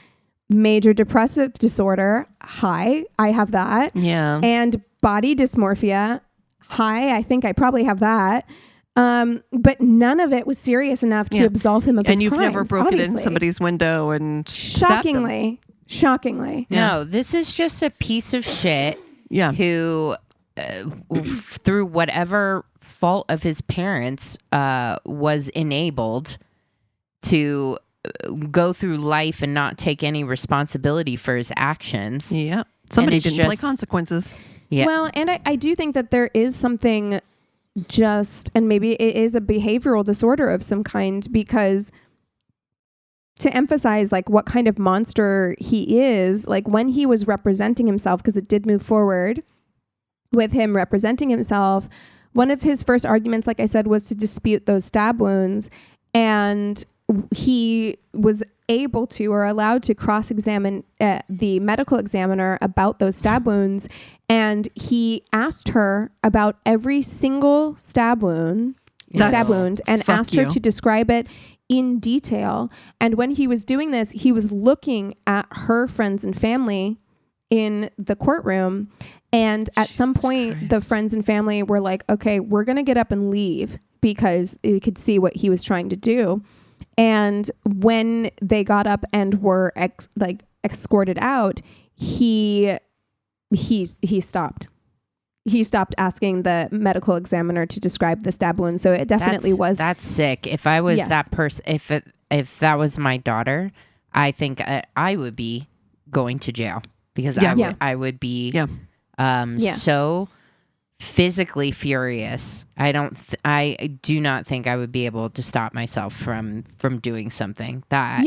major depressive disorder. Hi, I have that. Yeah. And body dysmorphia. Hi, I think I probably have that. But none of it was serious enough to absolve him of his crimes. And you've never broken in obviously. somebody's window and Shockingly. No, this is just a piece of shit who, through whatever fault of his parents, was enabled to go through life and not take any responsibility for his actions. Yeah. Somebody didn't play consequences. Yeah. Well, and I do think that there is something and maybe it is a behavioral disorder of some kind, because to emphasize like what kind of monster he is, like when he was representing himself, because it did move forward with him representing himself, one of his first arguments, like I said, was to dispute those stab wounds. And he was able to or allowed to cross-examine the medical examiner about those stab wounds. And he asked her about every single stab wound and asked her to describe it in detail. And when he was doing this, he was looking at her friends and family in the courtroom. And at some point, the friends and family were like, okay, we're going to get up and leave, because they could see what he was trying to do. And when they got up and were escorted out, he stopped. He stopped asking the medical examiner to describe the stab wound. So it definitely was. That's sick. If I was that person, if that was my daughter, I think I would be going to jail, because I would be so physically furious. I do not think I would be able to stop myself from doing something that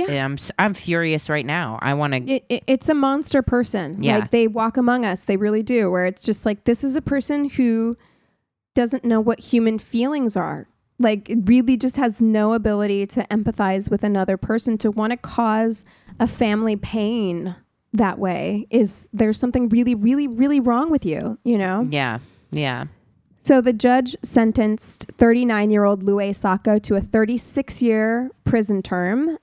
I'm furious right now. I want to. It's a monster person. Yeah. Like they walk among us. They really do. Where it's just like, this is a person who doesn't know what human feelings are. Like it really just has no ability to empathize with another person, to want to cause a family pain that way. There's something really, really, really wrong with you, you know? Yeah. Yeah. So the judge sentenced 39-year-old Louis Sacco to a 36-year prison term,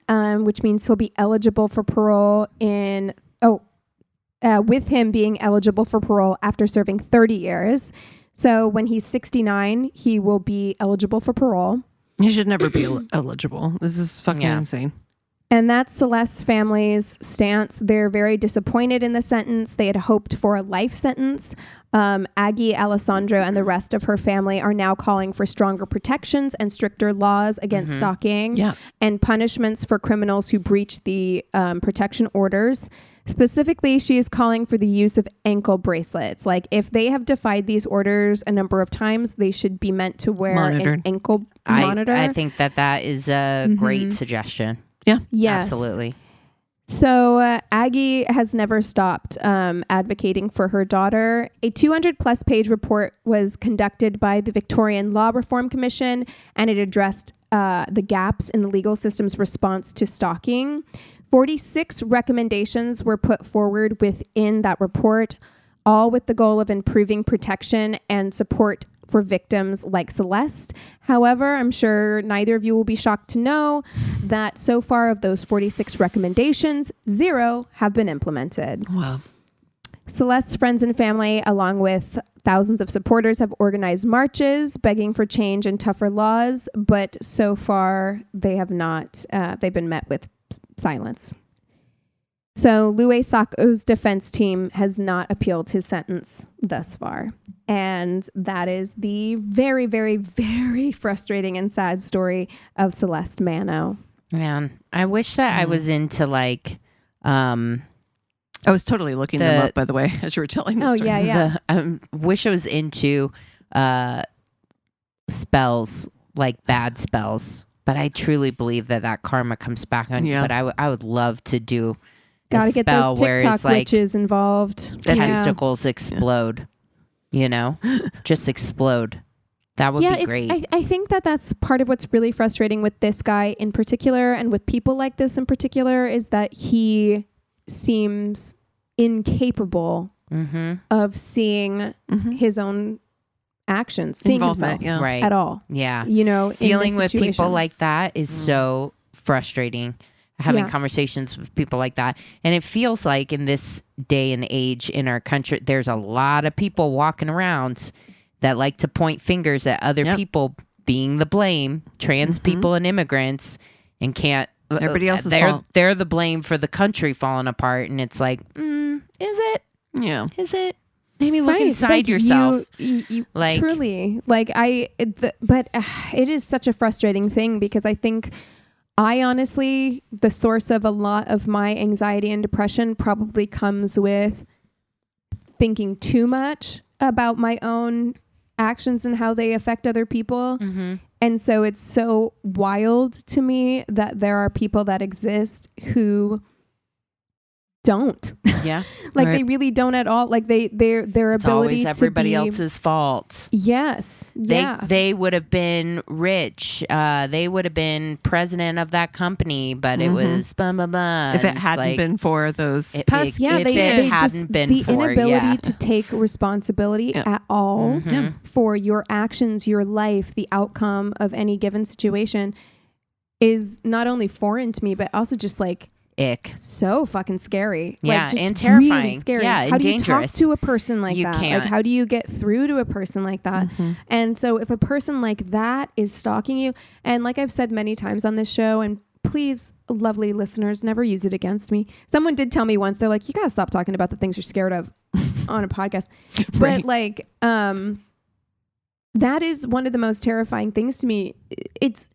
which means he'll be eligible for parole with him being eligible for parole after serving 30 years. So when he's 69, he will be eligible for parole. He should never be eligible. This is fucking insane. And that's Celeste's family's stance. They're very disappointed in the sentence. They had hoped for a life sentence. Aggie, Alessandro, and the rest of her family are now calling for stronger protections and stricter laws against stalking and punishments for criminals who breach the protection orders. Specifically, she is calling for the use of ankle bracelets. Like, if they have defied these orders a number of times, they should be meant to wear an ankle monitor. I think that is a great suggestion. Yeah. Yes. Absolutely. So Aggie has never stopped advocating for her daughter. A 200-plus page report was conducted by the Victorian Law Reform Commission, and it addressed the gaps in the legal system's response to stalking. 46 recommendations were put forward within that report, all with the goal of improving protection and support for victims like Celeste. However, I'm sure neither of you will be shocked to know that so far of those 46 recommendations, 0 have been implemented. Wow. Celeste's friends and family, along with thousands of supporters, have organized marches begging for change and tougher laws, but so far they have not. They've been met with silence. So Louis Sacco's defense team has not appealed his sentence thus far. And that is the very, very, very frustrating and sad story of Celeste Manno. Man, I wish that I was into like... I was totally looking them up, by the way, as you were telling this story. Yeah. Wish I was into spells, like bad spells. But I truly believe that karma comes back on you. But I would love to do Gotta a get spell those where TikTok it's like witches involved. testicles explode. You know, just explode. That would be great. I think that's part of what's really frustrating with this guy in particular, and with people like this in particular, is that he seems incapable of seeing his own actions, seeing himself right. at all. Yeah. You know, dealing with people like that is so frustrating. Having conversations with people like that. And it feels like in this day and age in our country, there's a lot of people walking around that like to point fingers at other people being the blame, trans people and immigrants, and can't. Everybody else's fault. They're the blame for the country falling apart. And it's like, is it? Yeah. Is it? Maybe look inside yourself. You like truly, like but it is such a frustrating thing, because I think I honestly, the source of a lot of my anxiety and depression probably comes with thinking too much about my own actions and how they affect other people. And so it's so wild to me that there are people that exist who don't. Yeah. Like they really don't at all. Like their it's ability always to everybody be, else's fault. Yes. They would have been rich. They would have been president of that company, but it was blah blah blah. If it hadn't been for those pests, they hadn't been the inability to take responsibility at all for your actions, your life, the outcome of any given situation is not only foreign to me, but also just like ick. So fucking scary. Yeah, like, just and terrifying. Really scary. Yeah, how do you dangerous. talk to a person like you that? Can't. Like, how do you get through to a person like that? And so if a person like that is stalking you, and like I've said many times on this show, and please, lovely listeners, never use it against me. Someone did tell me once, they're like, you gotta stop talking about the things you're scared of on a podcast. Right. But like, that is one of the most terrifying things to me. It's,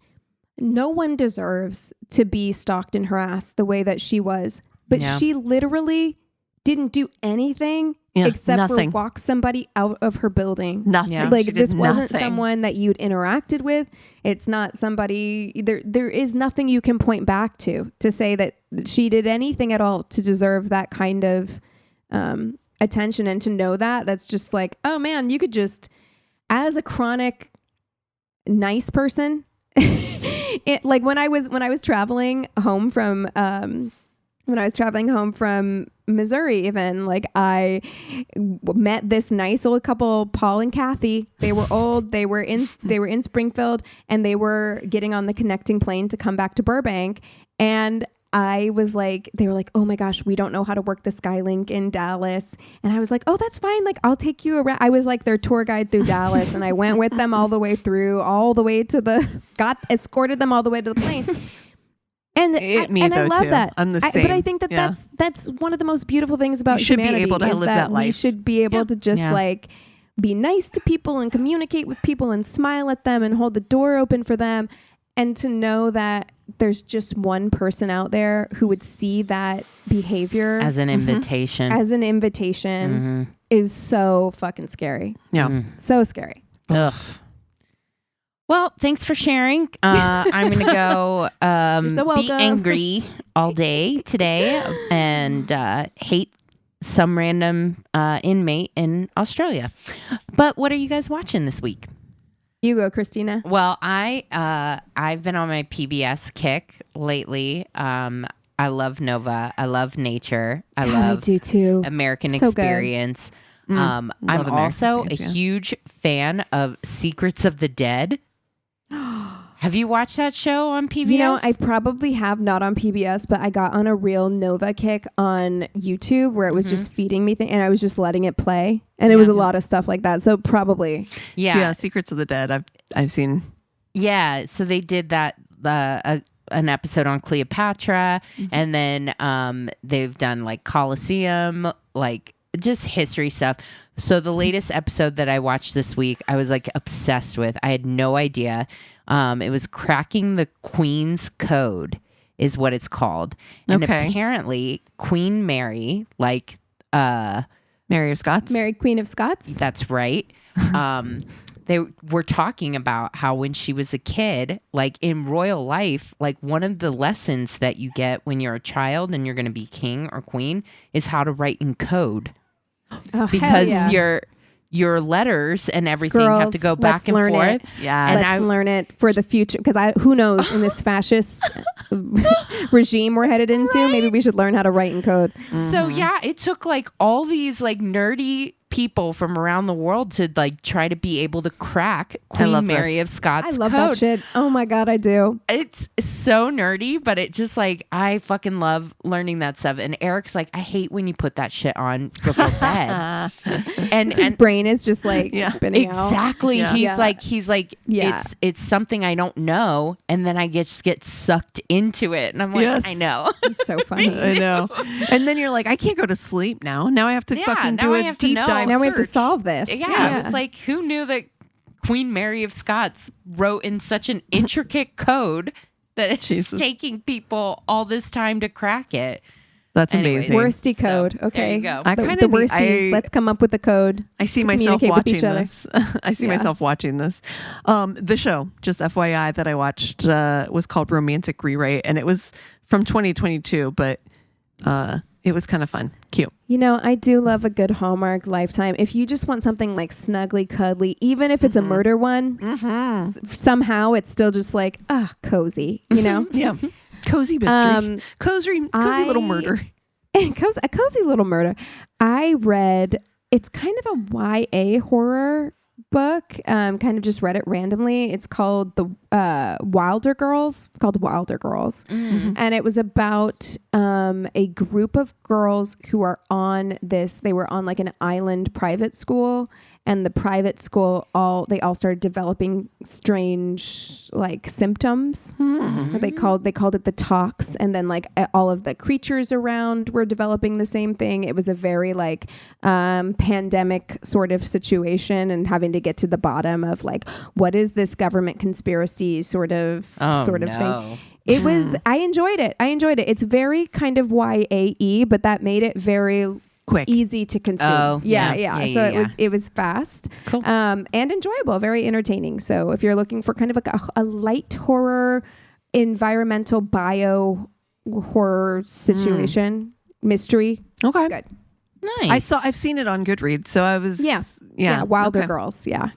no one deserves to be stalked and harassed the way that she was. But she literally didn't do anything except for walk somebody out of her building. Nothing. Yeah. Like this wasn't someone that you'd interacted with. It's not somebody, there is nothing you can point back to say that she did anything at all to deserve that kind of attention. And to know that's just like, oh man, you could just, as a chronic nice person, like when I was traveling home from Missouri, even, like I met this nice old couple, Paul and Kathy. They were old. They were in Springfield, and they were getting on the connecting plane to come back to Burbank. And I was like, they were like, oh my gosh, we don't know how to work the Skylink in Dallas. And I was like, oh, that's fine. Like, I'll take you around. I was like their tour guide through Dallas, and I went with them all the way to escorted them all the way to the plane. And I love that. I'm the same. But I think that's one of the most beautiful things about humanity. Be able to live that life. We should be able to just like be nice to people and communicate with people and smile at them and hold the door open for them. And to know that there's just one person out there who would see that behavior as an invitation. Is so fucking scary. Yeah. So scary. Ugh. Well, thanks for sharing. I'm going to go be angry all day today and hate some random inmate in Australia. But what are you guys watching this week? You go, Christina. Well, I've been on my PBS kick lately. I love Nova. I love nature. I do too. American so Experience. I'm also a huge fan of Secrets of the Dead. Have you watched that show on PBS? You know, I probably have, not on PBS, but I got on a real Nova kick on YouTube where it was just feeding me and I was just letting it play, and it was a lot of stuff like that. So probably, yeah. Secrets of the Dead. I've seen. Yeah, so they did that an episode on Cleopatra, and then they've done like Colosseum, like just history stuff. So the latest episode that I watched this week, I was like obsessed with. I had no idea. It was Cracking the Queen's Code is what it's called. And apparently Queen Mary, like Mary of Scots. Mary Queen of Scots. That's right. they were talking about how when she was a kid, like in royal life, like one of the lessons that you get when you're a child and you're going to be king or queen is how to write in code. Oh, Because hell yeah. your letters and everything Girls, go back let's and learn forth. it. Yeah. And Let's learn it for the future, because who knows, in this fascist regime we're headed into, maybe we should learn how to write in code. So yeah, it took like all these like nerdy people from around the world to like try to be able to crack Queen love Mary this. of Scots I love code. that shit. Oh my God, I do. It's so nerdy, but it just like I fucking love learning that stuff. And Eric's like, I hate when you put that shit on before bed. and His brain is just like Yeah. spinning out. exactly, Yeah. he's like, Yeah. it's something I don't know, and then I just get sucked into it, and I'm like, Yes. I know. It's so funny. I know. And then you're like, I can't go to sleep now. Now I have to Yeah, fucking now do I a have to deep know. dive Now we have to search. solve this. Yeah, it was like, who knew that Queen Mary of Scots wrote in such an intricate code that it's Jesus. taking people all this time to crack it. That's Anyways. amazing. Worsty code. So, Okay. there you go. I The, kinda the need- worsties. Let's come up with a code. I see to myself communicate with watching each other. this. I see Yeah. myself watching this. The show, just FYI, that I watched was called Romantic Rewrite, and it was from 2022, but it was kind of fun. Cute. You know, I do love a good Hallmark Lifetime. If you just want something like snuggly, cuddly, even if it's a murder one, somehow it's still just like, cozy, you know? Yeah. Cozy mystery. Cozy little I- murder. A cozy little murder. I read, it's kind of a YA horror book. Kind of just read it randomly. It's called Wilder Girls. It's called Wilder Girls. And it was about a group of girls who are they were on like an island private school, and the private school they all started developing strange like symptoms. They called it the tox, and then like all of the creatures around were developing the same thing. It was a very like pandemic sort of situation, and having to get to the bottom of like, what is this government conspiracy sort of thing. It was, I enjoyed it. It's very kind of YAE, but that made it very Quick. easy to consume. Oh, yeah. So it was fast, Cool. and enjoyable, very entertaining. So if you're looking for kind of like a light horror, environmental bio horror situation, mystery, Okay. it's good. Nice. I've seen it on Goodreads, so I was. Yeah. Wilder okay. Girls. Yeah.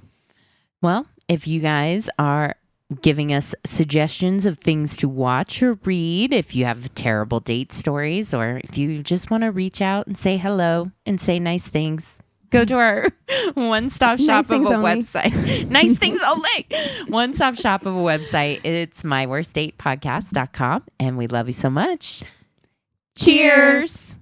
Well, if you guys are giving us suggestions of things to watch or read, if you have terrible date stories, or if you just want to reach out and say hello and say nice things, go to our one-stop shop of a website. Nice things only. One-stop shop of a website. It's myworstdatepodcast.com, and we love you so much. Cheers.